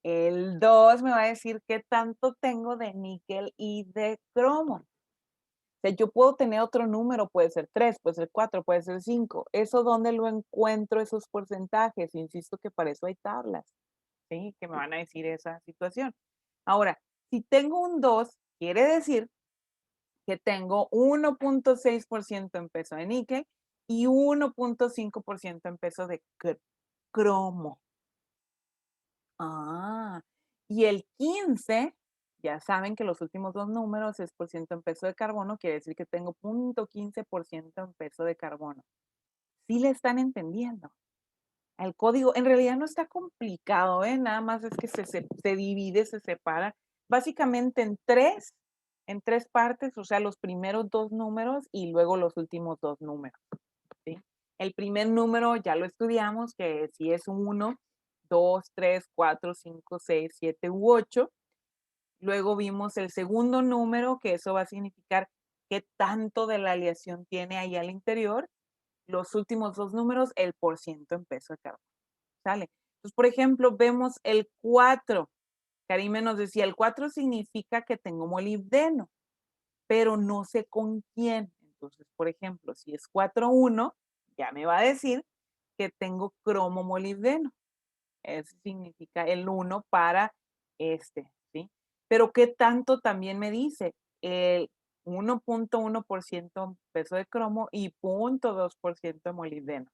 El 2 me va a decir qué tanto tengo de níquel y de cromo. O sea, yo puedo tener otro número, puede ser 3, puede ser 4, puede ser 5. ¿Eso dónde lo encuentro, esos porcentajes? Insisto que para eso hay tablas, ¿sí? Que me van a decir esa situación. Ahora, si tengo un 2, quiere decir que tengo 1.6% en peso de níquel y 1.5% en peso de cromo. Ah, y el 15, ya saben que los últimos dos números es por ciento en peso de carbono, quiere decir que tengo 0.15% en peso de carbono. ¿Sí le están entendiendo? El código en realidad no está complicado, ¿eh? Nada más es que se divide, se separa, básicamente en tres partes, o sea, los primeros dos números y luego los últimos dos números, ¿sí? El primer número ya lo estudiamos, que si es 1, 2, 3, 4, 5, 6, 7 u 8. Luego vimos el segundo número, que eso va a significar qué tanto de la aleación tiene ahí al interior. Los últimos dos números, el porciento en peso de carbono. ¿Sale? Entonces, por ejemplo, vemos el 4. Karime nos decía, el 4 significa que tengo molibdeno, pero no sé con quién. Entonces, por ejemplo, si es 4,1, ya me va a decir que tengo cromo molibdeno. Eso significa el 1 para este, ¿sí? Pero ¿qué tanto también me dice? El 1.1% peso de cromo y 0.2% de molibdeno.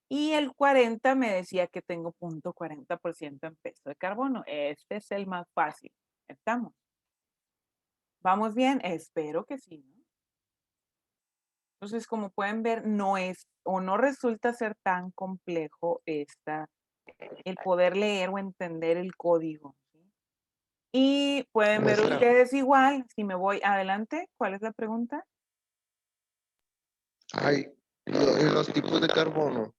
Y el 40 me decía que tengo 0.40% en peso de carbono. Este es el más fácil. ¿Estamos? ¿Vamos bien? Espero que sí, ¿no? Entonces, como pueden ver, no es o no resulta ser tan complejo el poder leer o entender el código, ¿sí? Y pueden ver Maestra, ustedes igual, si me voy adelante, ¿cuál es la pregunta? hay en los tipos de carbono, Ujú.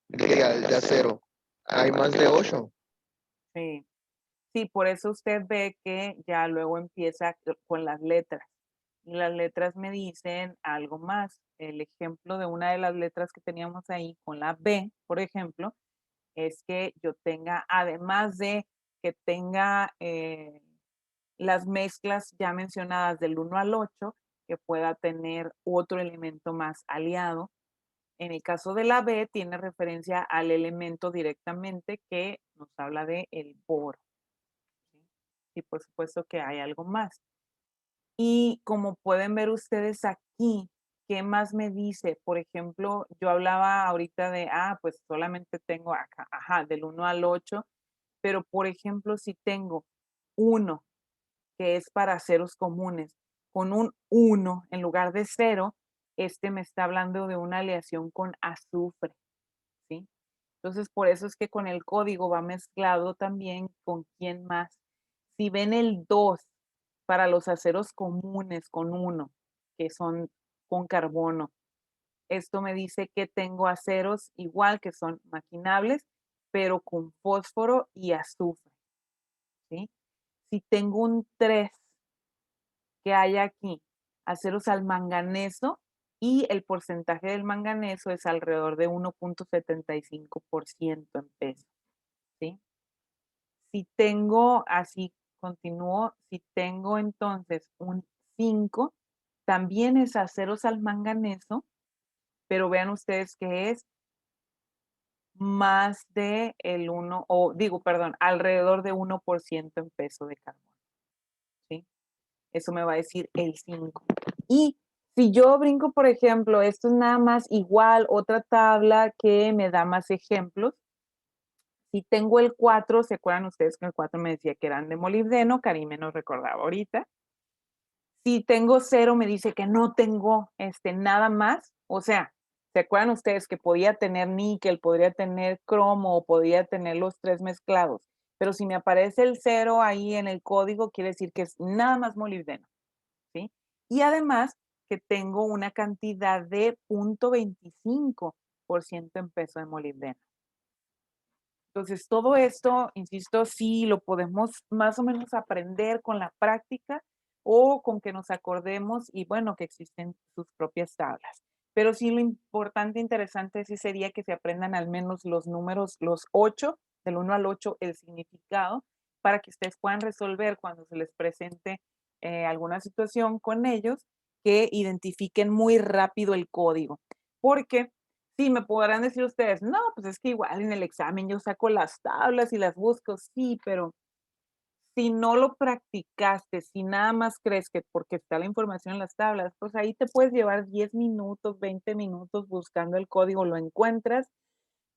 de acero, hay más de 8. Sí, sí, por eso usted ve que ya luego empieza con las letras. Y las letras me dicen algo más. El ejemplo de una de las letras que teníamos ahí con la B, por ejemplo, es que yo tenga, además de que tenga las mezclas ya mencionadas del 1 al 8, que pueda tener otro elemento más aliado. En el caso de la B, tiene referencia al elemento directamente que nos habla de el boro, ¿sí? Y por supuesto que hay algo más. Y como pueden ver ustedes aquí, ¿qué más me dice? Por ejemplo, yo hablaba ahorita de, pues solamente tengo acá, del 1 al 8, pero por ejemplo, si tengo 1, que es para ceros comunes, con un 1 en lugar de 0, este me está hablando de una aleación con azufre, ¿sí? Entonces, por eso es que con el código va mezclado también con quién más. Si ven el 2 para los aceros comunes con 1, que son con carbono, esto me dice que tengo aceros igual que son maquinables, pero con fósforo y azufre, ¿sí? Si tengo un 3 que hay aquí, aceros al manganeso, y el porcentaje del manganeso es alrededor de 1.75% en peso, ¿sí? Si tengo, así continúo, si tengo entonces un 5, también es aceros al manganeso, pero vean ustedes que es más de el 1, o digo, perdón, alrededor de 1% en peso de carbono, ¿sí? Eso me va a decir el 5. Y si yo brinco, por ejemplo, esto es nada más igual, otra tabla que me da más ejemplos. Si tengo el 4, ¿se acuerdan ustedes que el 4 me decía que eran de molibdeno? Karime nos recordaba ahorita. Si tengo 0, me dice que no tengo nada más. O sea, ¿se acuerdan ustedes que podía tener níquel, podría tener cromo o podía tener los 3 mezclados? Pero si me aparece el 0 ahí en el código, quiere decir que es nada más molibdeno, ¿sí? Y además que tengo una cantidad de 0.25% en peso de molibdeno. Entonces, todo esto, insisto, sí lo podemos más o menos aprender con la práctica o con que nos acordemos y bueno, que existen sus propias tablas. Pero sí lo importante, interesante sí sería que se aprendan al menos los números, los 8, del 1 al 8, el significado, para que ustedes puedan resolver cuando se les presente alguna situación con ellos, que identifiquen muy rápido el código. Porque sí, me podrán decir ustedes, no, pues es que igual en el examen yo saco las tablas y las busco, sí, pero si no lo practicaste, si nada más crees que porque está la información en las tablas, pues ahí te puedes llevar 10 minutos, 20 minutos buscando el código, lo encuentras,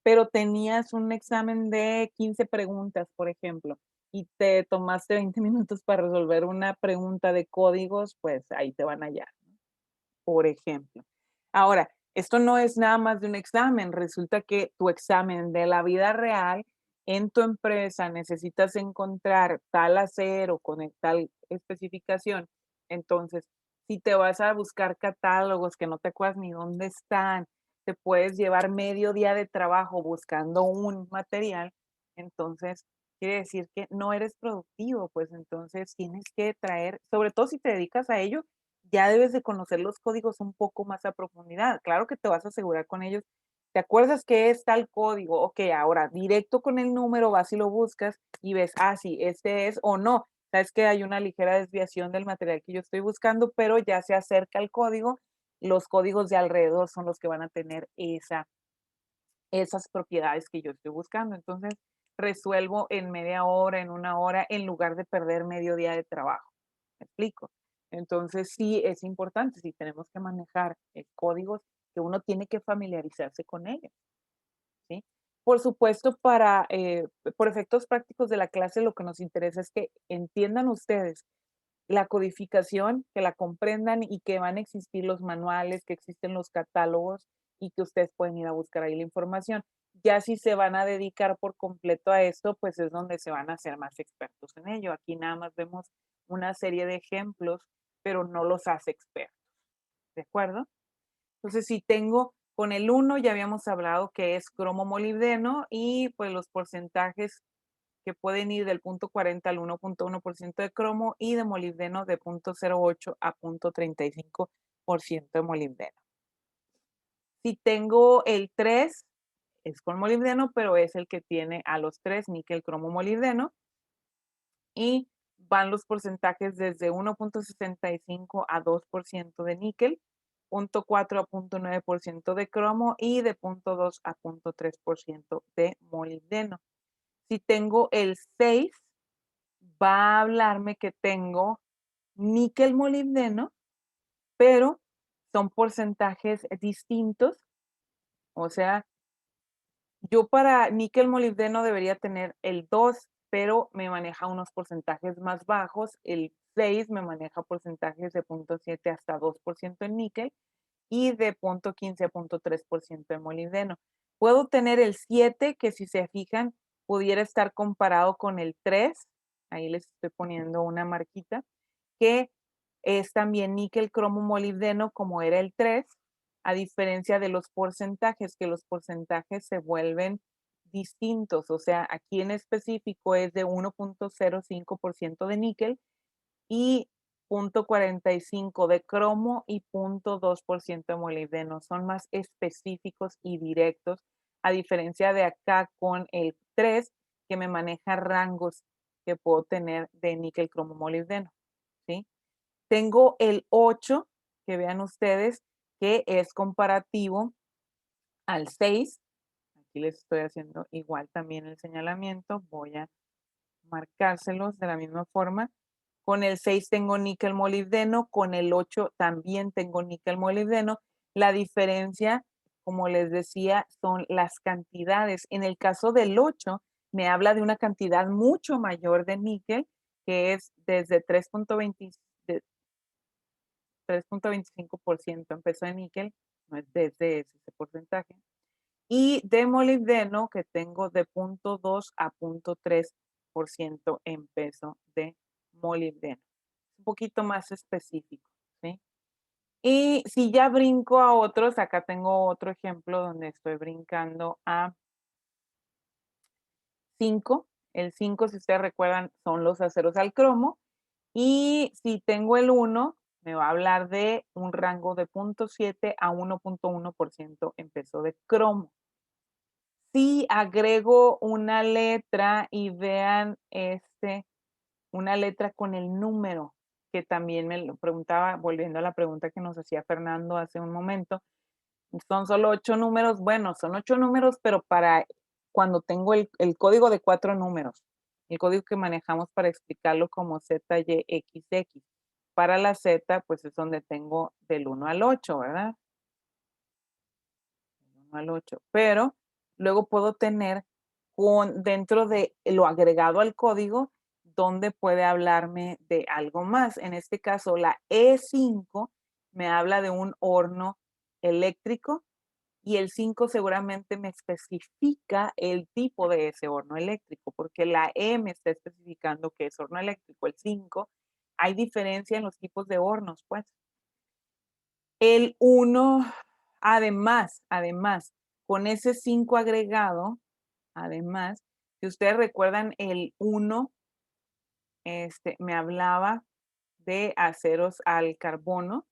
pero tenías un examen de 15 preguntas, por ejemplo, y te tomaste 20 minutos para resolver una pregunta de códigos, pues ahí te van a hallar, ¿no? Por ejemplo. Ahora, esto no es nada más de un examen, resulta que tu examen de la vida real en tu empresa necesitas encontrar tal acero con tal especificación. Entonces, si te vas a buscar catálogos que no te acuerdas ni dónde están, te puedes llevar medio día de trabajo buscando un material, entonces quiere decir que no eres productivo, pues entonces tienes que traer, sobre todo si te dedicas a ello, ya debes de conocer los códigos un poco más a profundidad. Claro que te vas a asegurar con ellos. ¿Te acuerdas qué es tal código? Ok, ahora directo con el número vas y lo buscas y ves, ah, sí, este es o no. Sabes que hay una ligera desviación del material que yo estoy buscando, pero ya se acerca el código. Los códigos de alrededor son los que van a tener esas propiedades que yo estoy buscando. Entonces, resuelvo en media hora, en una hora, en lugar de perder medio día de trabajo. ¿Me explico? Entonces, sí es importante, si tenemos que manejar códigos, que uno tiene que familiarizarse con ellos, ¿sí? Por supuesto, por efectos prácticos de la clase, lo que nos interesa es que entiendan ustedes la codificación, que la comprendan y que van a existir los manuales, que existen los catálogos y que ustedes pueden ir a buscar ahí la información. Ya si se van a dedicar por completo a esto, pues es donde se van a hacer más expertos en ello. Aquí nada más vemos una serie de ejemplos, pero no los hace expertos. ¿De acuerdo? Entonces, si tengo con el 1, ya habíamos hablado que es cromo molibdeno y pues los porcentajes que pueden ir del 0.40 al 1.1% de cromo y de molibdeno de 0.08 a 0.35% de molibdeno. Si tengo el 3, es con molibdeno, pero es el que tiene a los 3, níquel, cromo, molibdeno. Y van los porcentajes desde 1.65 a 2% de níquel, 0.4 a 0.9% de cromo y de 0.2 a 0.3% de molibdeno. Si tengo el 6, va a hablarme que tengo níquel molibdeno, pero son porcentajes distintos. O sea, yo para níquel molibdeno debería tener el 2, pero me maneja unos porcentajes más bajos. El 6 me maneja porcentajes de 0.7 hasta 2% en níquel y de 0.15 a 0.3% en molibdeno. Puedo tener el 7, que si se fijan, pudiera estar comparado con el 3. Ahí les estoy poniendo una marquita, que es también níquel, cromo, molibdeno, como era el 3, a diferencia de los porcentajes, que los porcentajes se vuelven distintos. O sea, aquí en específico es de 1.05% de níquel y 0.45 de cromo y 0.2% de molibdeno. Son más específicos y directos, a diferencia de acá con el 3, que me maneja rangos que puedo tener de níquel, cromo, molibdeno, ¿sí? Tengo el 8, que vean ustedes, que es comparativo al 6. Aquí les estoy haciendo igual también el señalamiento. Voy a marcárselos de la misma forma. Con el 6 tengo níquel molibdeno, con el 8 también tengo níquel molibdeno. La diferencia, como les decía, son las cantidades. En el caso del 8, me habla de una cantidad mucho mayor de níquel, que es desde 3.20, 3.25% en peso de níquel, no es desde ese porcentaje. Y de molibdeno, que tengo de 0.2 a 0.3% en peso de molibdeno. Un poquito más específico, ¿sí? Y si ya brinco a otros, acá tengo otro ejemplo donde estoy brincando a 5. El 5, si ustedes recuerdan, son los aceros al cromo. Y si tengo el 1, me va a hablar de un rango de 0.7 a 1.1% en peso de cromo. Si agrego una letra y vean una letra con el número, que también me lo preguntaba, volviendo a la pregunta que nos hacía Fernando hace un momento, son solo 8 números. Bueno, son 8 números, pero para cuando tengo el código de 4 números, el código que manejamos para explicarlo como ZYXX. Para la Z, pues es donde tengo del 1 al 8, ¿verdad? Del 1 al 8. Pero luego puedo tener dentro de lo agregado al código, donde puede hablarme de algo más. En este caso, la E5 me habla de un horno eléctrico y el 5 seguramente me especifica el tipo de ese horno eléctrico, porque la E me está especificando que es horno eléctrico. El 5, hay diferencia en los tipos de hornos, pues. El 1, además, con ese 5 agregado, además, si ustedes recuerdan, el 1 me hablaba de aceros al carbono.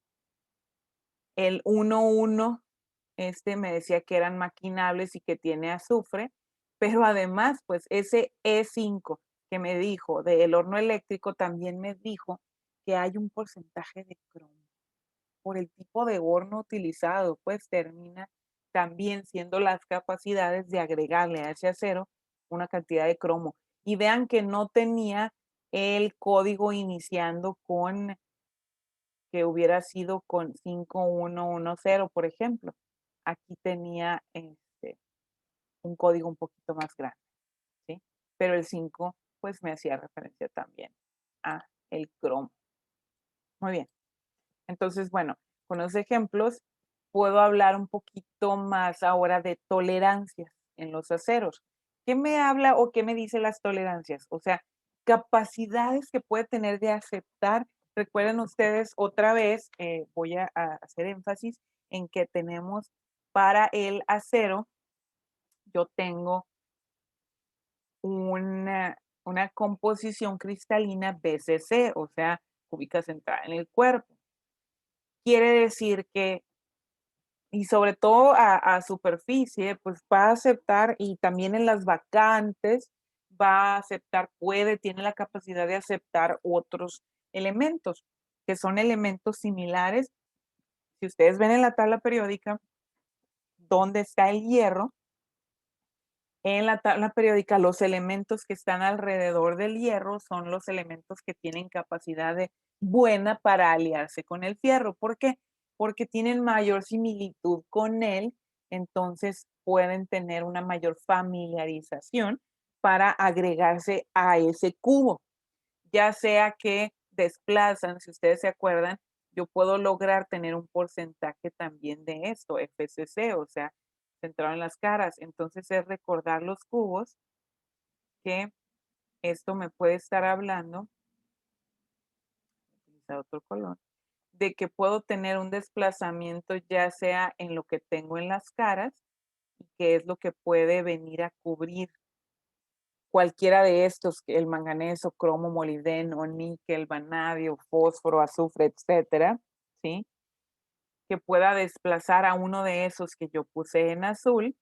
El 1,1 me decía que eran maquinables y que tiene azufre, pero además, pues ese E5 que me dijo del horno eléctrico también me dijo que hay un porcentaje de cromo. Por el tipo de horno utilizado, pues termina también siendo las capacidades de agregarle a ese acero una cantidad de cromo. Y vean que no tenía el código iniciando con que hubiera sido con 5110, por ejemplo. Aquí tenía un código un poquito más grande, ¿sí? Pero el 5, pues me hacía referencia también a el cromo. Muy bien. Entonces, bueno, con los ejemplos puedo hablar un poquito más ahora de tolerancias en los aceros. ¿Qué me habla o qué me dice las tolerancias? O sea, capacidades que puede tener de aceptar. Recuerden ustedes otra vez, voy a hacer énfasis en que tenemos para el acero, yo tengo una composición cristalina BCC, o sea, cúbica centrada en el cuerpo. Quiere decir que, y sobre todo a superficie, pues va a aceptar, y también en las vacantes, va a aceptar, tiene la capacidad de aceptar otros elementos, que son elementos similares. Si ustedes ven en la tabla periódica, ¿dónde está el hierro? En la tabla periódica, los elementos que están alrededor del hierro son los elementos que tienen capacidad buena para aliarse con el fierro. ¿Por qué? Porque tienen mayor similitud con él, entonces pueden tener una mayor familiarización para agregarse a ese cubo. Ya sea que desplazan, si ustedes se acuerdan, yo puedo lograr tener un porcentaje también de esto, FCC, o sea, centrado en las caras. Entonces es recordar los cubos, que esto me puede estar hablando, utilizar otro color, de que puedo tener un desplazamiento ya sea en lo que tengo en las caras, y que es lo que puede venir a cubrir cualquiera de estos, el manganeso, cromo, molibdeno, níquel, vanadio, fósforo, azufre, etcétera, ¿sí? Que pueda desplazar a uno de esos que yo puse en azul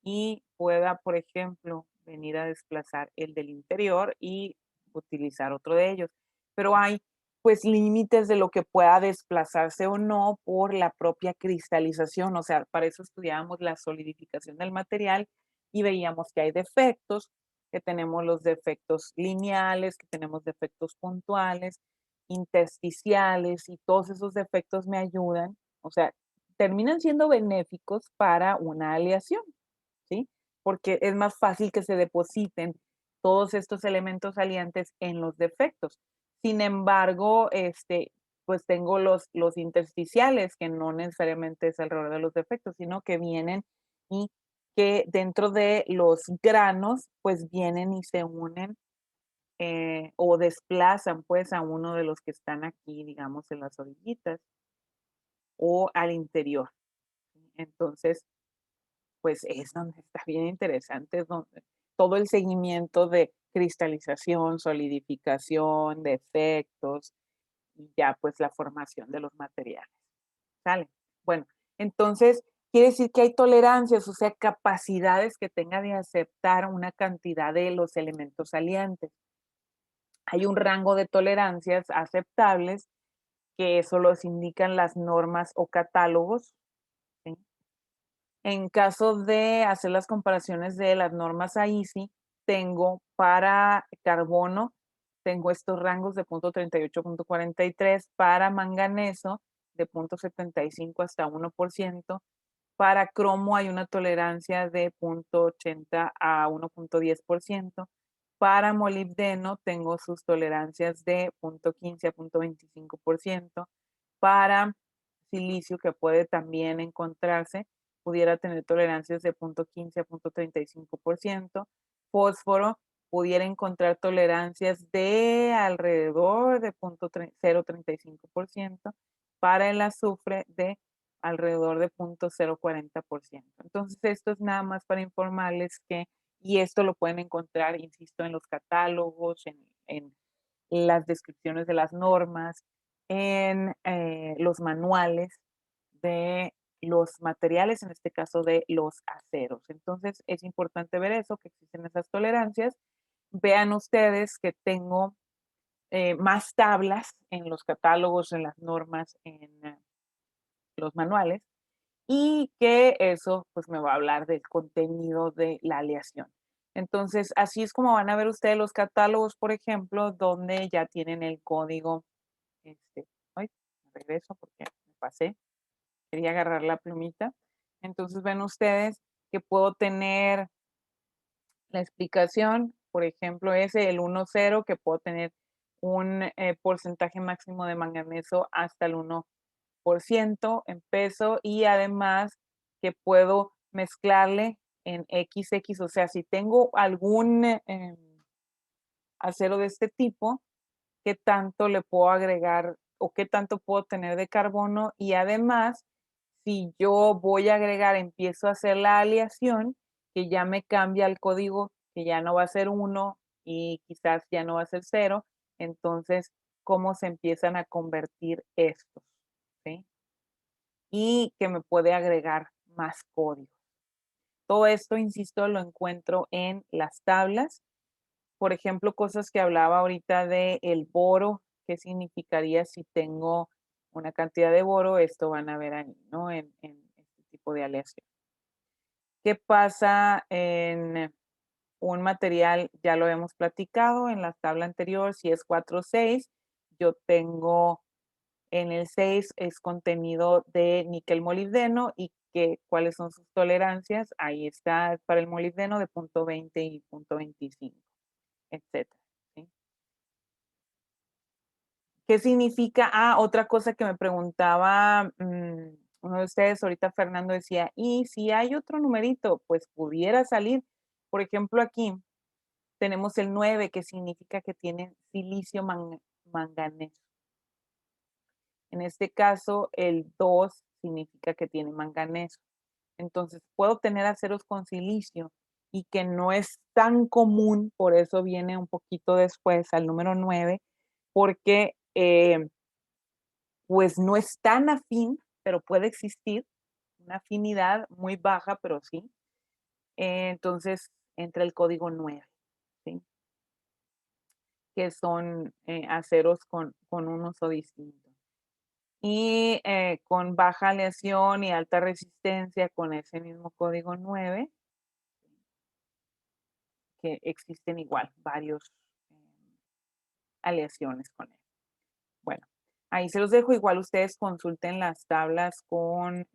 y pueda, por ejemplo, venir a desplazar el del interior y utilizar otro de ellos. Pero hay pues límites de lo que pueda desplazarse o no por la propia cristalización. O sea, para eso estudiábamos la solidificación del material y veíamos que hay defectos, que tenemos los defectos lineales, que tenemos defectos puntuales, intersticiales, y todos esos defectos me ayudan, o sea, terminan siendo benéficos para una aleación, ¿sí? Porque es más fácil que se depositen todos estos elementos aliantes en los defectos. Sin embargo, pues tengo los intersticiales, que no necesariamente es alrededor de los defectos, sino que vienen y que dentro de los granos, pues vienen y se unen o desplazan pues a uno de los que están aquí, digamos, en las orillitas o al interior. Entonces, pues es donde está bien interesante, es donde todo el seguimiento de cristalización, solidificación, defectos y ya pues la formación de los materiales. ¿Sale? Bueno, entonces quiere decir que hay tolerancias, o sea, capacidades que tenga de aceptar una cantidad de los elementos salientes. Hay un rango de tolerancias aceptables que eso los indican las normas o catálogos. ¿Sí? En caso de hacer las comparaciones de las normas AISI, tengo para carbono, tengo estos rangos de 0.38 a 0.43, para manganeso de 0.75 hasta 1%, para cromo hay una tolerancia de 0.80 a 1.10%, para molibdeno tengo sus tolerancias de 0.15 a 0.25%, para silicio, que puede también encontrarse, pudiera tener tolerancias de 0.15 a 0.35%, fósforo pudiera encontrar tolerancias de alrededor de 0.035%, para el azufre de alrededor de 0.040%. Entonces, esto es nada más para informarles que, y esto lo pueden encontrar, insisto, en los catálogos, en las descripciones de las normas, en los manuales de los materiales, en este caso de los aceros. Entonces, es importante ver eso, que existen esas tolerancias. Vean ustedes que tengo más tablas en los catálogos, en las normas, en los manuales, y que eso pues me va a hablar del contenido de la aleación. Entonces, así es como van a ver ustedes los catálogos, por ejemplo, donde ya tienen el código. Ay, me regreso porque me pasé, quería agarrar la plumita. Entonces ven ustedes que puedo tener la explicación, por ejemplo, ese, el 1,0, que puedo tener un porcentaje máximo de manganeso hasta el 1% en peso, y además que puedo mezclarle en XX, o sea, si tengo algún acero de este tipo, qué tanto le puedo agregar o qué tanto puedo tener de carbono, y además, si yo voy a agregar, empiezo a hacer la aleación, que ya me cambia el código, que ya no va a ser 1 y quizás ya no va a ser 0, entonces, cómo se empiezan a convertir estos, ¿sí? Y que me puede agregar más códigos. Todo esto, insisto, lo encuentro en las tablas. Por ejemplo, cosas que hablaba ahorita de el boro, qué significaría si tengo una cantidad de boro, esto van a ver ahí, ¿no? En este tipo de aleación. ¿Qué pasa en un material? Ya lo hemos platicado en la tabla anterior, si es 4 o 6, yo tengo en el 6 es contenido de níquel molibdeno, y cuáles son sus tolerancias. Ahí está para el molibdeno de 0.20 y 0.25, etcétera. ¿Sí? ¿Qué significa? Otra cosa que me preguntaba uno de ustedes, ahorita Fernando decía, y si hay otro numerito, pues pudiera salir. Por ejemplo, aquí tenemos el 9, que significa que tiene silicio manganeso. En este caso, el 2 significa que tiene manganeso. Entonces, puedo tener aceros con silicio, y que no es tan común, por eso viene un poquito después al número 9, porque pues no es tan afín, pero puede existir una afinidad muy baja, pero sí. Entonces, entra el código 9, ¿sí? Que son aceros con un uso distinto. Y con baja aleación y alta resistencia con ese mismo código 9, que existen igual varios aleaciones con él. Bueno, ahí se los dejo. Igual ustedes consulten las tablas con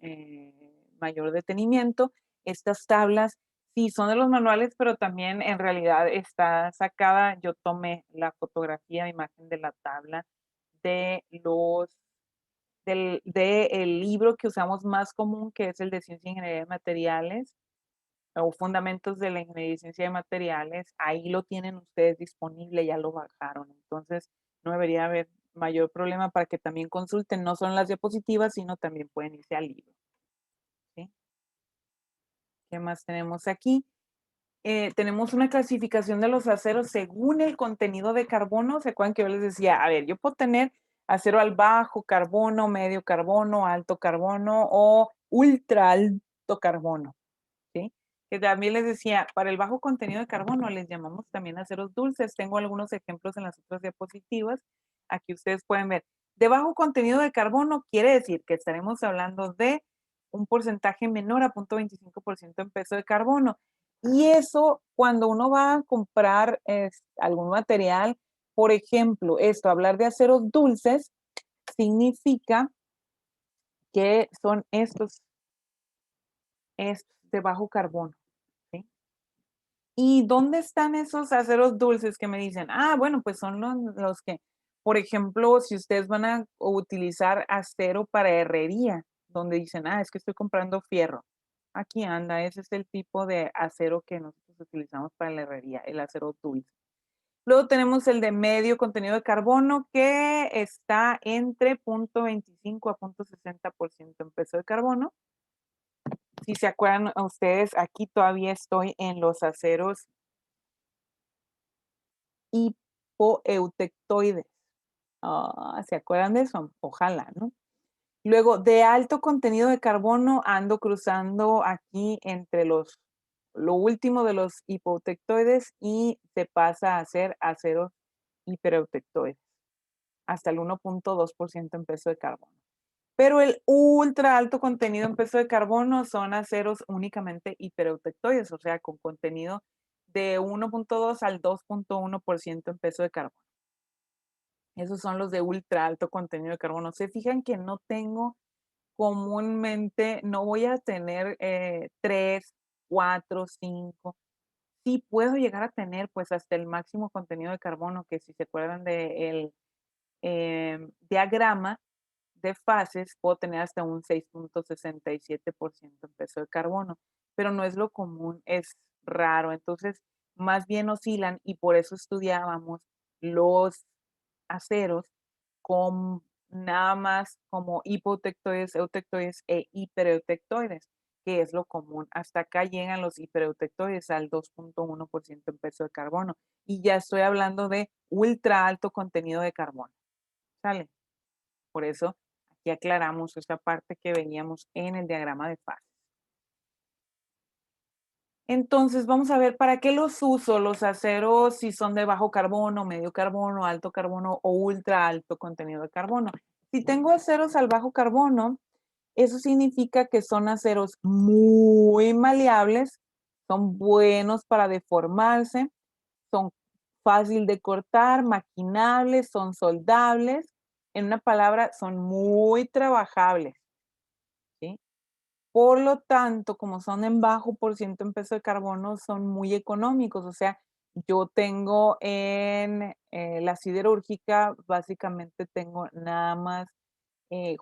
mayor detenimiento. Estas tablas sí son de los manuales, pero también en realidad está sacada. Yo tomé la fotografía, imagen de la tabla de los del libro que usamos más común, que es el de Ciencia e Ingeniería de Materiales, o Fundamentos de la Ingeniería y Ciencia de Materiales. Ahí lo tienen ustedes disponible, ya lo bajaron. Entonces, no debería haber mayor problema para que también consulten, no solo las diapositivas, sino también pueden irse al libro. ¿Sí? ¿Qué más tenemos aquí? Tenemos una clasificación de los aceros según el contenido de carbono. ¿Se acuerdan que yo les decía? A ver, yo puedo tener acero al bajo carbono, medio carbono, alto carbono o ultra alto carbono. ¿Sí? Que también les decía, para el bajo contenido de carbono les llamamos también aceros dulces. Tengo algunos ejemplos en las otras diapositivas. Aquí ustedes pueden ver. De bajo contenido de carbono quiere decir que estaremos hablando de un porcentaje menor a 0.25% en peso de carbono. Y eso, cuando uno va a comprar algún material, por ejemplo, hablar de aceros dulces, significa que son estos de bajo carbono. ¿Sí? ¿Y dónde están esos aceros dulces que me dicen? Ah, bueno, pues son los que, por ejemplo, si ustedes van a utilizar acero para herrería, donde dicen, es que estoy comprando fierro. Aquí anda, ese es el tipo de acero que nosotros utilizamos para la herrería, el acero dulce. Luego tenemos el de medio contenido de carbono, que está entre 0.25 a 0.60% en peso de carbono. Si se acuerdan ustedes, aquí todavía estoy en los aceros hipoeutectoides. ¿Se acuerdan de eso? Ojalá, ¿no? Luego, de alto contenido de carbono, ando cruzando aquí entre lo último de los hipoeutectoides y se pasa a ser aceros hipereutectoides, hasta el 1.2% en peso de carbono. Pero el ultra alto contenido en peso de carbono son aceros únicamente hipereutectoides, o sea, con contenido de 1.2 al 2.1% en peso de carbono. Esos son los de ultra alto contenido de carbono. Se fijan que no tengo comúnmente, no voy a tener 3, 4, 5. Sí puedo llegar a tener pues hasta el máximo contenido de carbono, que si se acuerdan del diagrama de fases, puedo tener hasta un 6.67% en peso de carbono, pero no es lo común, es raro. Entonces, más bien oscilan y por eso estudiábamos los aceros con nada más como hipotectoides, eutectoides e hipereutectoides, que es lo común. Hasta acá llegan los hipereutectoides al 2.1% en peso de carbono. Y ya estoy hablando de ultra alto contenido de carbono. ¿Sale? Por eso aquí aclaramos esta parte que veíamos en el diagrama de fases. Entonces, vamos a ver para qué los uso los aceros, si son de bajo carbono, medio carbono, alto carbono o ultra alto contenido de carbono. Si tengo aceros al bajo carbono, eso significa que son aceros muy maleables, son buenos para deformarse, son fácil de cortar, maquinables, son soldables. En una palabra, son muy trabajables. ¿Sí? Por lo tanto, como son en bajo por ciento en peso de carbono, son muy económicos. O sea, yo tengo en la siderúrgica, básicamente tengo nada más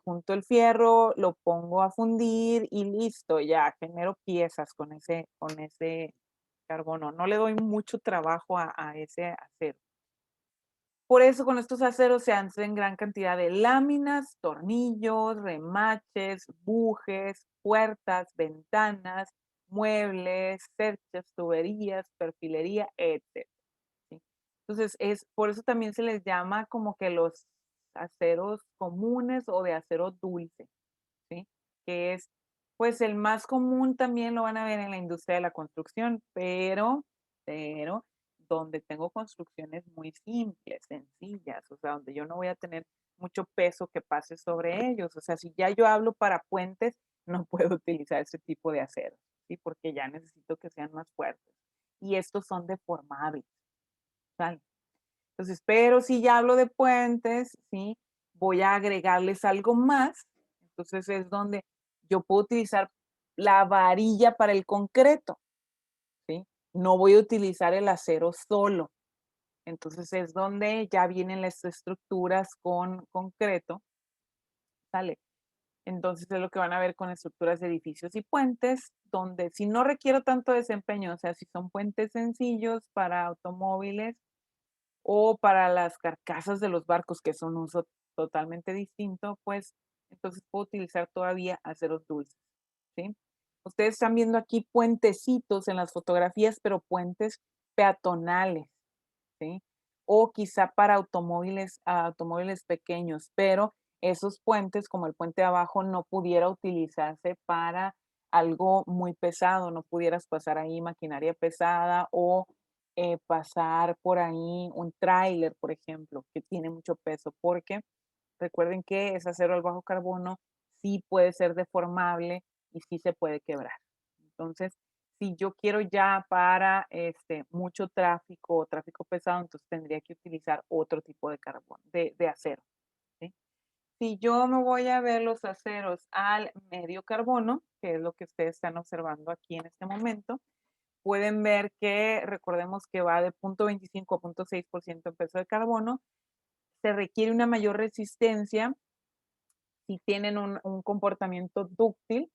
junto el fierro, lo pongo a fundir y listo, ya genero piezas con ese carbono. No le doy mucho trabajo a ese acero. Por eso con estos aceros se hacen gran cantidad de láminas, tornillos, remaches, bujes, puertas, ventanas, muebles, cerchas, tuberías, perfilería, etc. ¿Sí? Entonces, por eso también se les llama como que los aceros comunes o de acero dulce, ¿sí? Que es, pues el más común también lo van a ver en la industria de la construcción, pero donde tengo construcciones muy simples, sencillas, o sea, donde yo no voy a tener mucho peso que pase sobre ellos. O sea, si ya yo hablo para puentes, no puedo utilizar ese tipo de acero, ¿sí? Porque ya necesito que sean más fuertes. Y estos son deformables, ¿sale? Entonces, pero si ya hablo de puentes, ¿sí? Voy a agregarles algo más. Entonces es donde yo puedo utilizar la varilla para el concreto, ¿sí? No voy a utilizar el acero solo. Entonces es donde ya vienen las estructuras con concreto, ¿sale? Entonces es lo que van a ver con estructuras de edificios y puentes, donde si no requiero tanto desempeño, o sea, si son puentes sencillos para automóviles o para las carcasas de los barcos, que son un uso totalmente distinto, pues entonces puedo utilizar todavía aceros dulces, ¿sí? Ustedes están viendo aquí puentecitos en las fotografías, pero puentes peatonales, ¿sí? O quizá para automóviles pequeños, pero esos puentes, como el puente de abajo, no pudiera utilizarse para algo muy pesado, no pudieras pasar ahí maquinaria pesada o pasar por ahí un tráiler, por ejemplo, que tiene mucho peso, porque recuerden que es acero al bajo carbono, sí puede ser deformable y sí se puede quebrar. Entonces, si yo quiero ya para mucho tráfico o tráfico pesado, entonces tendría que utilizar otro tipo de carbón, de acero. ¿Sí? Si yo me voy a ver los aceros al medio carbono, que es lo que ustedes están observando aquí en este momento, pueden ver que recordemos que va de 0.25 a 0.6% en peso de carbono, se requiere una mayor resistencia si tienen un comportamiento dúctil,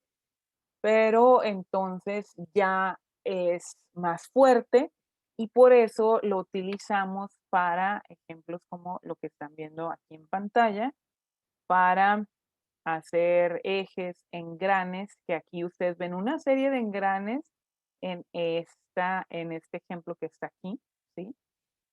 pero entonces ya es más fuerte y por eso lo utilizamos para ejemplos como lo que están viendo aquí en pantalla, para hacer ejes, engranes, que aquí ustedes ven una serie de engranes en este ejemplo que está aquí, ¿sí?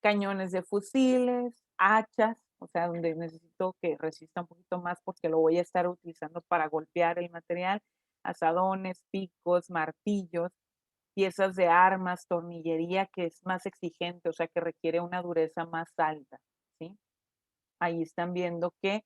Cañones de fusiles, hachas, o sea, donde necesito que resista un poquito más porque lo voy a estar utilizando para golpear el material, asadones, picos, martillos, piezas de armas, tornillería que es más exigente, o sea, que requiere una dureza más alta, ¿sí? Ahí están viendo que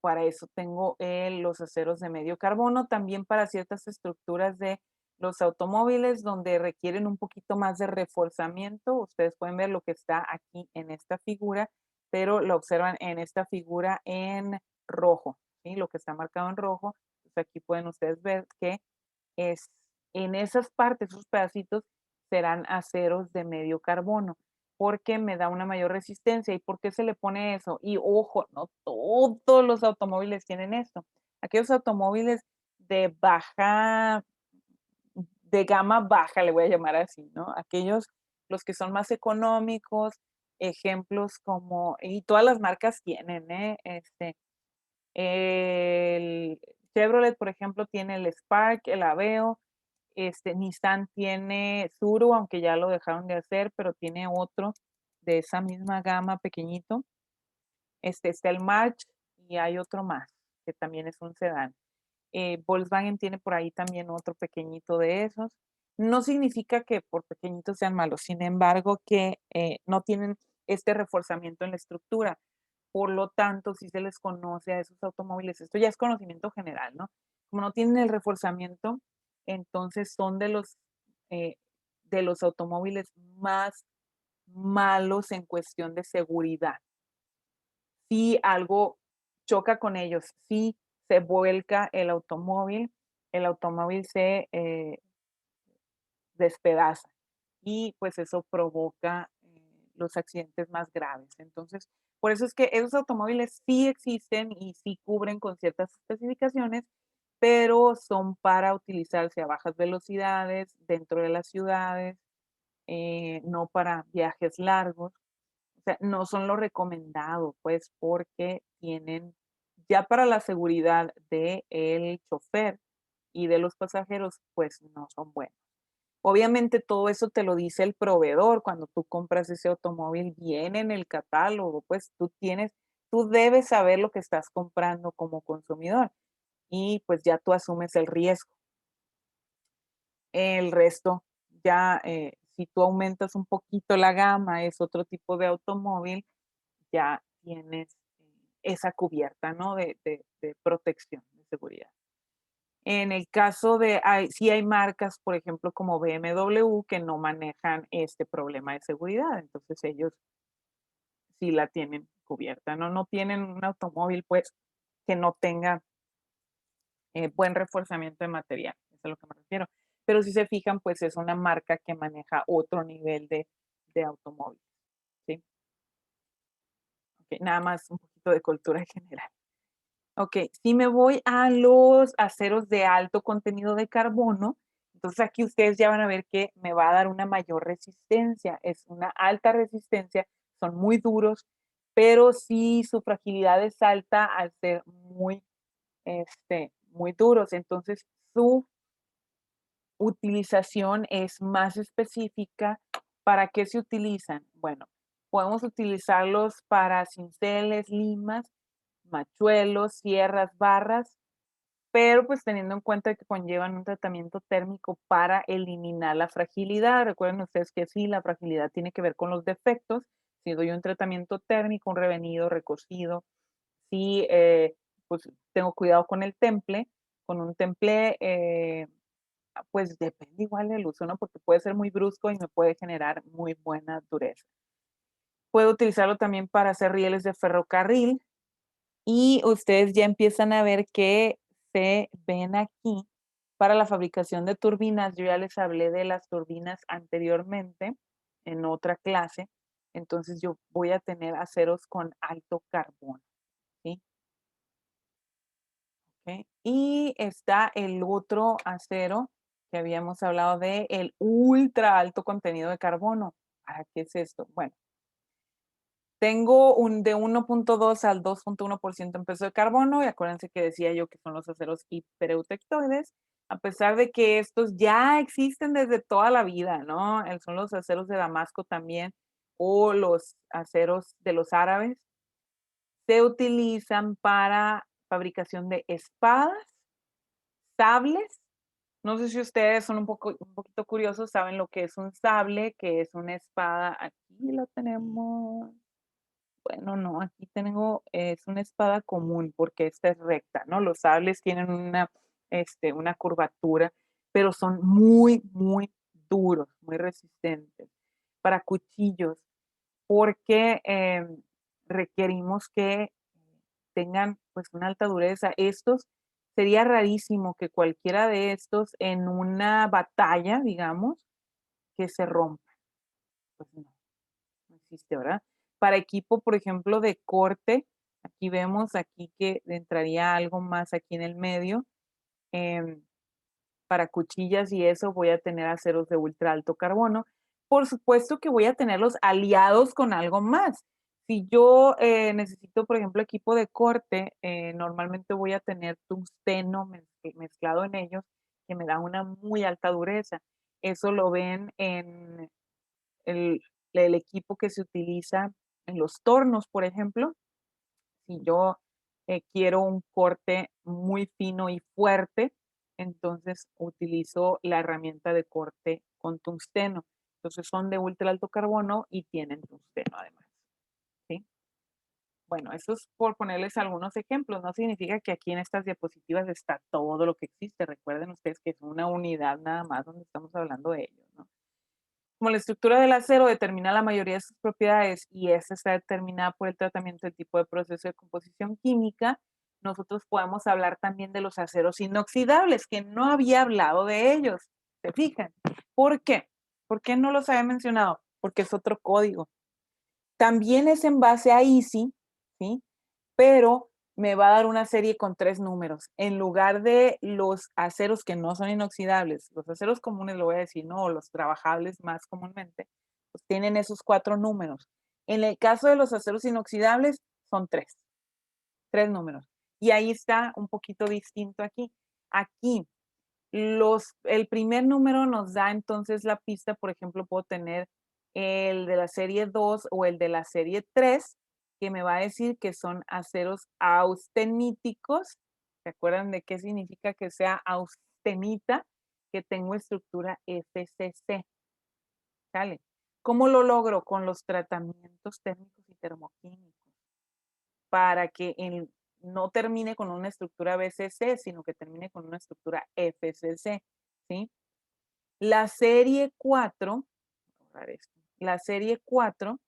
para eso tengo los aceros de medio carbono, también para ciertas estructuras de los automóviles donde requieren un poquito más de reforzamiento. Ustedes pueden ver lo que está aquí en esta figura, pero lo observan en esta figura en rojo, ¿sí? Lo que está marcado en rojo. Pues aquí pueden ustedes ver que es en esas partes, esos pedacitos serán aceros de medio carbono porque me da una mayor resistencia. ¿Y por qué se le pone eso? Y ojo, no todos los automóviles tienen esto. Aquellos automóviles de baja, de gama baja, le voy a llamar así, ¿no? Aquellos, los que son más económicos, ejemplos como, y todas las marcas tienen, ¿eh? El Chevrolet, por ejemplo, tiene el Spark, el Aveo, Nissan tiene Tsuru, aunque ya lo dejaron de hacer, pero tiene otro de esa misma gama pequeñito. Está el March y hay otro más, que también es un sedán. Volkswagen tiene por ahí también otro pequeñito de esos. No significa que por pequeñitos sean malos, sin embargo que no tienen este reforzamiento en la estructura. Por lo tanto, si se les conoce a esos automóviles, esto ya es conocimiento general, ¿no? Como no tienen el reforzamiento, entonces son de los automóviles más malos en cuestión de seguridad. Si algo choca con ellos, si se vuelca el automóvil se despedaza y pues eso provoca los accidentes más graves. Entonces, por eso es que esos automóviles sí existen y sí cubren con ciertas especificaciones, pero son para utilizarse a bajas velocidades dentro de las ciudades, no para viajes largos. O sea, no son lo recomendado, pues, porque tienen, ya para la seguridad del chofer y de los pasajeros, pues no son buenos. Obviamente todo eso te lo dice el proveedor cuando tú compras ese automóvil, viene en el catálogo, pues tú debes saber lo que estás comprando como consumidor y pues ya tú asumes el riesgo. El resto, ya si tú aumentas un poquito la gama, es otro tipo de automóvil, ya tienes esa cubierta, ¿no? De protección, de seguridad. En el caso sí hay marcas, por ejemplo, como BMW, que no manejan este problema de seguridad, entonces ellos sí la tienen cubierta, ¿no? No tienen un automóvil, pues, que no tenga buen reforzamiento de material, eso es a lo que me refiero. Pero si se fijan, pues es una marca que maneja otro nivel de automóvil, ¿sí? Ok, nada más un poquito de cultura general. Ok, si me voy a los aceros de alto contenido de carbono, entonces aquí ustedes ya van a ver que me va a dar una mayor resistencia, es una alta resistencia, son muy duros, pero sí su fragilidad es alta al ser muy duros, entonces su utilización es más específica. ¿Para qué se utilizan? Bueno, podemos utilizarlos para cinceles, limas, machuelos, sierras, barras, pero pues teniendo en cuenta que conllevan un tratamiento térmico para eliminar la fragilidad. Recuerden ustedes que sí, la fragilidad tiene que ver con los defectos. Si doy un tratamiento térmico, un revenido, recocido, sí, pues tengo cuidado con el temple. Con un temple, pues depende igual del uso, ¿no? Porque puede ser muy brusco y me puede generar muy buena dureza. Puedo utilizarlo también para hacer rieles de ferrocarril y ustedes ya empiezan a ver que se ven aquí para la fabricación de turbinas. Yo ya les hablé de las turbinas anteriormente en otra clase. Entonces yo voy a tener aceros con alto carbono, ¿sí? ¿Ok? Y está el otro acero que habíamos hablado de el ultra alto contenido de carbono. ¿Para qué es esto? Bueno, tengo un de 1.2 al 2.1% en peso de carbono y acuérdense que decía yo que son los aceros hipereutectoides, a pesar de que estos ya existen desde toda la vida, ¿no? Son los aceros de Damasco también o los aceros de los árabes. Se utilizan para fabricación de espadas, sables. No sé si ustedes son un poquito curiosos, saben lo que es un sable, que es una espada. Aquí lo tenemos. Bueno, no, aquí tengo, es una espada común porque esta es recta, ¿no? Los sables tienen una curvatura, pero son muy, muy duros, muy resistentes. Para cuchillos, porque requerimos que tengan pues una alta dureza. Estos, sería rarísimo que cualquiera de estos en una batalla, digamos, que se rompa. Pues no, no existe, ¿verdad? Para equipo, por ejemplo, de corte, aquí vemos aquí que entraría algo más aquí en el medio. em, para cuchillas y eso voy a tener aceros de ultra alto carbono. Por supuesto que voy a tenerlos aliados con algo más. Si yo necesito, por ejemplo, equipo de corte, normalmente voy a tener tungsteno mezclado en ellos, que me da una muy alta dureza. Eso lo ven en el, el equipo que se utiliza en los tornos, por ejemplo. Si yo quiero un corte muy fino y fuerte, entonces utilizo la herramienta de corte con tungsteno. Entonces son de ultra alto carbono y tienen tungsteno además, ¿sí? Bueno, eso es por ponerles algunos ejemplos. No significa que aquí en estas diapositivas está todo lo que existe. Recuerden ustedes que es una unidad nada más donde estamos hablando de ello, ¿no? Como la estructura del acero determina la mayoría de sus propiedades y esta está determinada por el tratamiento del tipo de proceso de composición química, nosotros podemos hablar también de los aceros inoxidables, que no había hablado de ellos. ¿Se fijan? ¿Por qué? ¿Por qué no los había mencionado? Porque es otro código. También es en base a ISI, ¿sí? Pero me va a dar una serie con 3 números. En lugar de los aceros que no son inoxidables, los aceros comunes, lo voy a decir, no, los trabajables más comúnmente, pues tienen esos 4 números. En el caso de los aceros inoxidables, son 3 números. Y ahí está un poquito distinto aquí. Aquí, el primer número nos da entonces la pista, por ejemplo, puedo tener el de la serie 2 o el de la serie 3, que me va a decir que son aceros austeníticos. ¿Se acuerdan de qué significa que sea austenita? Que tengo estructura FCC. ¿Sale? ¿Cómo lo logro? Con los tratamientos térmicos y termoquímicos. Para que no termine con una estructura BCC, sino que termine con una estructura FCC, ¿sí? La serie 4, la serie 4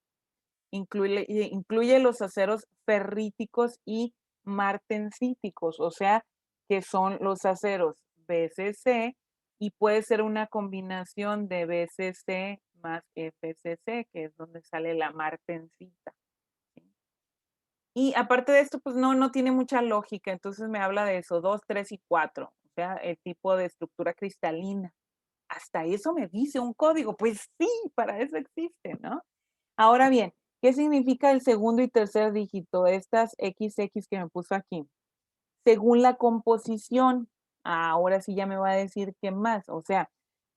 incluye los aceros ferríticos y martensíticos, o sea, que son los aceros BCC y puede ser una combinación de BCC más FCC, que es donde sale la martensita. ¿Sí? Y aparte de esto, pues no tiene mucha lógica, entonces me habla de eso, 2, 3 y 4, o sea, el tipo de estructura cristalina. Hasta eso me dice un código, pues sí, para eso existe, ¿no? Ahora bien, ¿qué significa el segundo y tercer dígito? Estas XX que me puso aquí. Según la composición, ahora sí ya me va a decir qué más. O sea,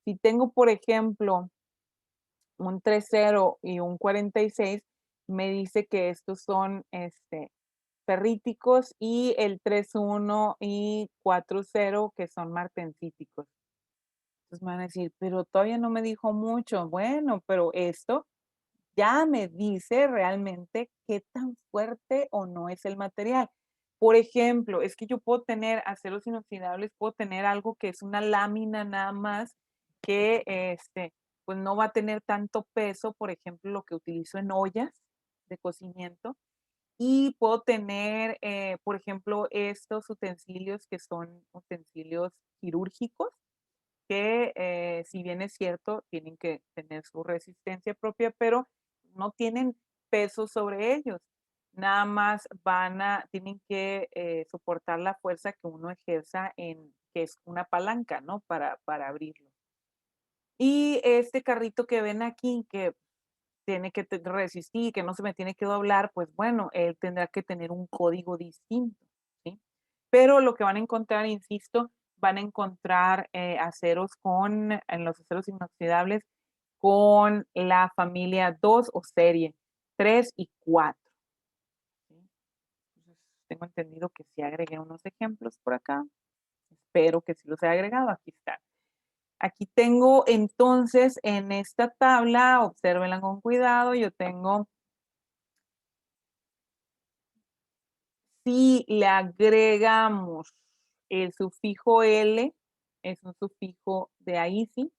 si tengo, por ejemplo, un 30 y un 46, me dice que estos son ferríticos y el 31 y 40 que son martensíticos. Entonces me van a decir, pero todavía no me dijo mucho. Bueno, pero esto ya me dice realmente qué tan fuerte o no es el material. Por ejemplo, es que yo puedo tener aceros inoxidables, puedo tener algo que es una lámina nada más que pues no va a tener tanto peso, por ejemplo, lo que utilizo en ollas de cocimiento. Y puedo tener, por ejemplo, estos utensilios que son utensilios quirúrgicos, que si bien es cierto, tienen que tener su resistencia propia, pero no tienen peso sobre ellos. Nada más tienen que soportar la fuerza que uno ejerza que es una palanca, ¿no? Para abrirlo. Y este carrito que ven aquí, que tiene que resistir, que no se me tiene que doblar, pues bueno, él tendrá que tener un código distinto, ¿sí? Pero lo que van a encontrar, insisto, van a encontrar en los aceros inoxidables con la familia 2 o serie 3 y 4. ¿Sí? Entonces, tengo entendido que sí agregué unos ejemplos por acá. Espero que sí los he agregado. Aquí está. Aquí tengo entonces en esta tabla, obsérvenla con cuidado, yo tengo, si le agregamos el sufijo L, es un sufijo de ahí sí.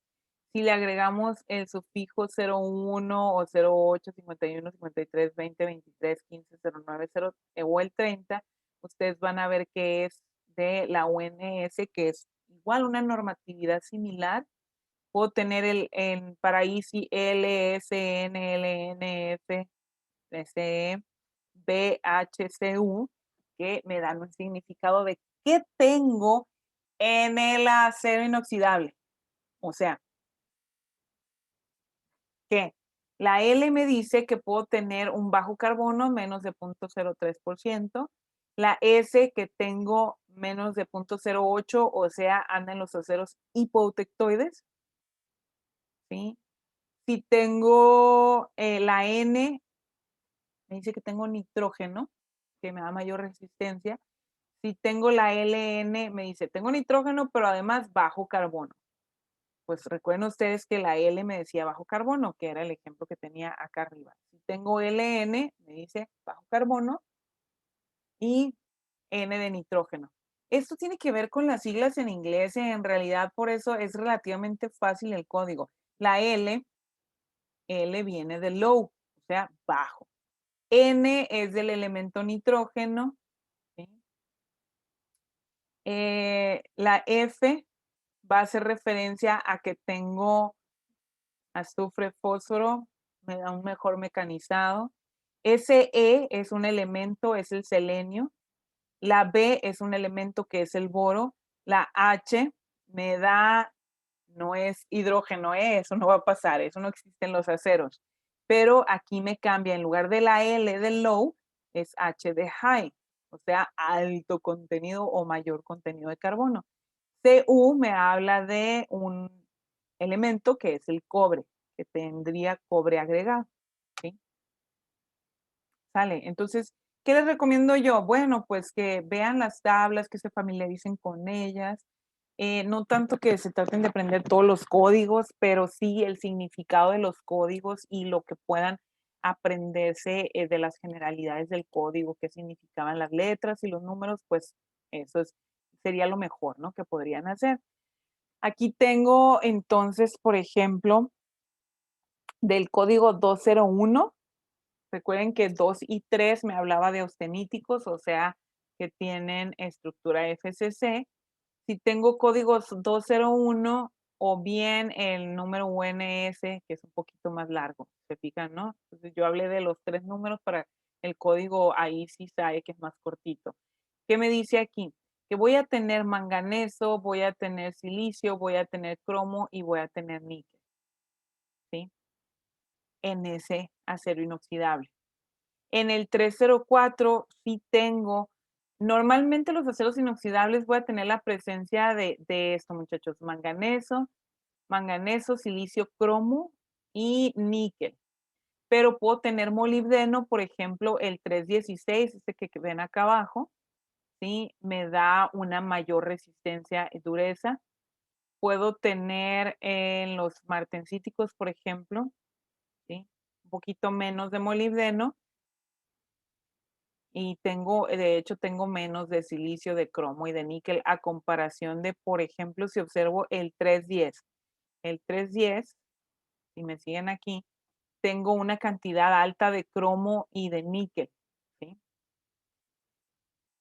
Si le agregamos el sufijo 01 o 08, 51, 53, 20, 23, 15, 09, 0 o el 30, ustedes van a ver que es de la ONS, que es igual una normatividad similar. Puedo tener para ICI L, S, N, L, N, F, S, B, H, C, U, que me dan un significado de qué tengo en el acero inoxidable. O sea, que la L me dice que puedo tener un bajo carbono menos de 0.03%, la S que tengo menos de 0.08, o sea, anda en los aceros hipotectoides, ¿sí? Si tengo la N, me dice que tengo nitrógeno, que me da mayor resistencia. Si tengo la LN, me dice, tengo nitrógeno, pero además bajo carbono. Pues recuerden ustedes que la L me decía bajo carbono, que era el ejemplo que tenía acá arriba. Si tengo LN, me dice bajo carbono y N de nitrógeno. Esto tiene que ver con las siglas en inglés, en realidad por eso es relativamente fácil el código. La L viene de low, o sea, bajo. N es del elemento nitrógeno. ¿Sí? La F va a hacer referencia a que tengo azufre, fósforo, me da un mejor mecanizado. SE es un elemento, es el selenio. La B es un elemento que es el boro. La H me da, no es hidrógeno, eso no va a pasar, eso no existe en los aceros. Pero aquí me cambia, en lugar de la L de low, es H de high, o sea, alto contenido o mayor contenido de carbono. Cu me habla de un elemento que es el cobre, que tendría cobre agregado. ¿Sí? Sale. Entonces, ¿qué les recomiendo yo? Bueno, pues que vean las tablas, que se familiaricen con ellas. No tanto que se traten de aprender todos los códigos, pero sí el significado de los códigos y lo que puedan aprenderse de las generalidades del código, qué significaban las letras y los números, pues eso sería lo mejor, ¿no? Que podrían hacer. Aquí tengo entonces, por ejemplo, del código 201. Recuerden que 2 y 3 me hablaba de austeníticos, o sea, que tienen estructura FCC. Si tengo códigos 201 o bien el número UNS, que es un poquito más largo, se fijan, ¿no? Entonces yo hablé de los 3 números para El código ahí sí sabe que es más cortito. ¿Qué me dice aquí? Que voy a tener manganeso, voy a tener silicio, voy a tener cromo y voy a tener níquel, ¿sí? En ese acero inoxidable. En el 304 sí tengo, normalmente los aceros inoxidables voy a tener la presencia de esto, muchachos, manganeso, silicio, cromo y níquel. Pero puedo tener molibdeno, por ejemplo, el 316, este que ven acá abajo, ¿sí? Me da una mayor resistencia y dureza. Puedo tener en los martensíticos, por ejemplo, ¿sí? Un poquito menos de molibdeno. Y de hecho, tengo menos de silicio, de cromo y de níquel a comparación de, por ejemplo, si observo el 310. El 310, si me siguen aquí, tengo una cantidad alta de cromo y de níquel, ¿sí?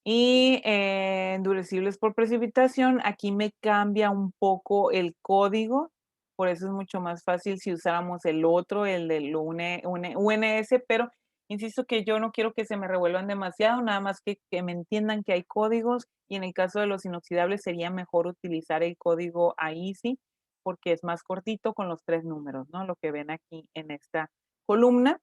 Y endurecibles por precipitación, aquí me cambia un poco el código, por eso es mucho más fácil si usáramos el otro, el del UNS, pero insisto que yo no quiero que se me revuelvan demasiado, nada más que me entiendan que hay códigos y en el caso de los inoxidables sería mejor utilizar el código AISI porque es más cortito con los 3 números, ¿no? Lo que ven aquí en esta columna.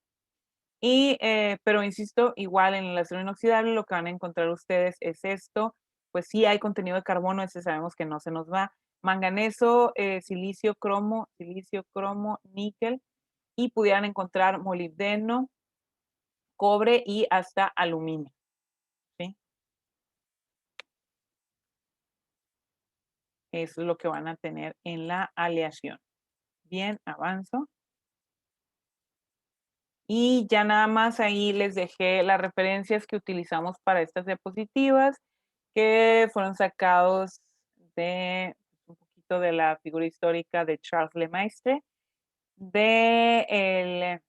Pero insisto, igual en el acero inoxidable lo que van a encontrar ustedes es esto, pues sí hay contenido de carbono, ese sabemos que no se nos va, manganeso, silicio, cromo, níquel, y pudieran encontrar molibdeno, cobre y hasta aluminio, ¿sí? Eso es lo que van a tener en la aleación. Bien, avanzo. Y ya nada más ahí les dejé las referencias que utilizamos para estas diapositivas, que fueron sacados de un poquito de la figura histórica de Charles Lemaistre, de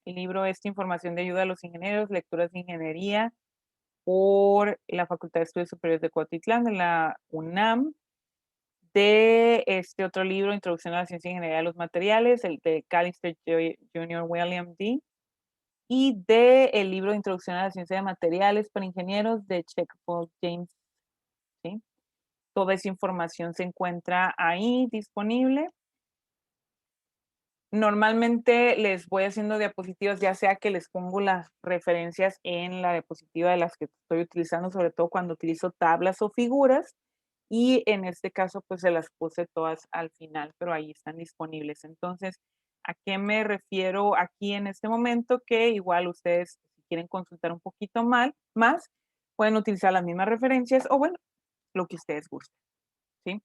el libro Información de ayuda a los ingenieros, lecturas de ingeniería, por la Facultad de Estudios Superiores de Cuautitlán, de la UNAM, de este otro libro, Introducción a la Ciencia y Ingeniería de los Materiales, el de Callister Jr. William D., y del libro de Introducción a la Ciencia de Materiales para Ingenieros de Checkpoint James, ¿sí? Toda esa información se encuentra ahí disponible. Normalmente les voy haciendo diapositivas, ya sea que les pongo las referencias en la diapositiva de las que estoy utilizando, sobre todo cuando utilizo tablas o figuras, y en este caso pues se las puse todas al final, pero ahí están disponibles. Entonces, ¿a qué me refiero aquí en este momento? Que igual ustedes, si quieren consultar un poquito más, pueden utilizar las mismas referencias o bueno, lo que ustedes gusten, ¿sí?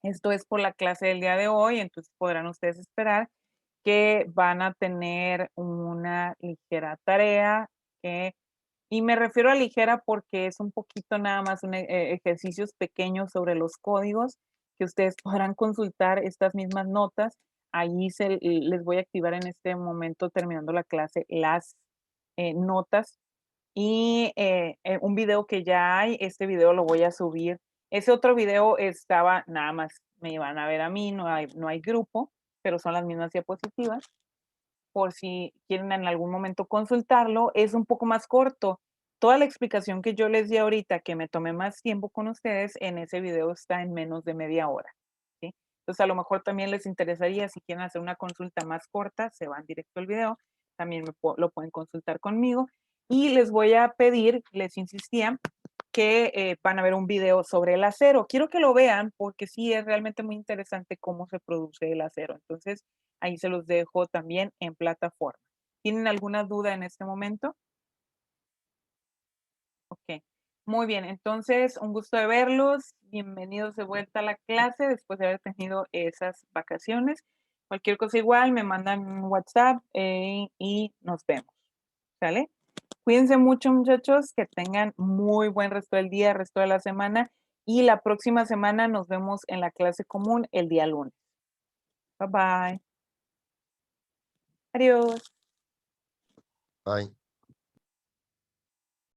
Esto es por la clase del día de hoy, entonces podrán ustedes esperar que van a tener una ligera tarea, y me refiero a ligera porque es un poquito nada más ejercicios pequeños sobre los códigos que ustedes podrán consultar estas mismas notas. Ahí les voy a activar en este momento, terminando la clase, las notas y un video que ya hay, este video lo voy a subir. Ese otro video estaba nada más, me iban a ver a mí, no hay grupo, pero son las mismas diapositivas. Por si quieren en algún momento consultarlo, es un poco más corto. Toda la explicación que yo les di ahorita, que me tomé más tiempo con ustedes, en ese video está en menos de media hora, ¿sí? Entonces, a lo mejor también les interesaría, si quieren hacer una consulta más corta, se van directo al video, también lo pueden consultar conmigo. Y les voy a pedir, les insistía, que van a ver un video sobre el acero. Quiero que lo vean porque sí es realmente muy interesante cómo se produce el acero. Entonces, ahí se los dejo también en plataforma. ¿Tienen alguna duda en este momento? Ok. Muy bien, entonces un gusto de verlos. Bienvenidos de vuelta a la clase después de haber tenido esas vacaciones. Cualquier cosa igual, me mandan un WhatsApp y nos vemos. ¿Sale? Cuídense mucho, muchachos, que tengan muy buen resto del día, resto de la semana. Y la próxima semana nos vemos en la clase común el día lunes. Bye bye. Adiós. Bye.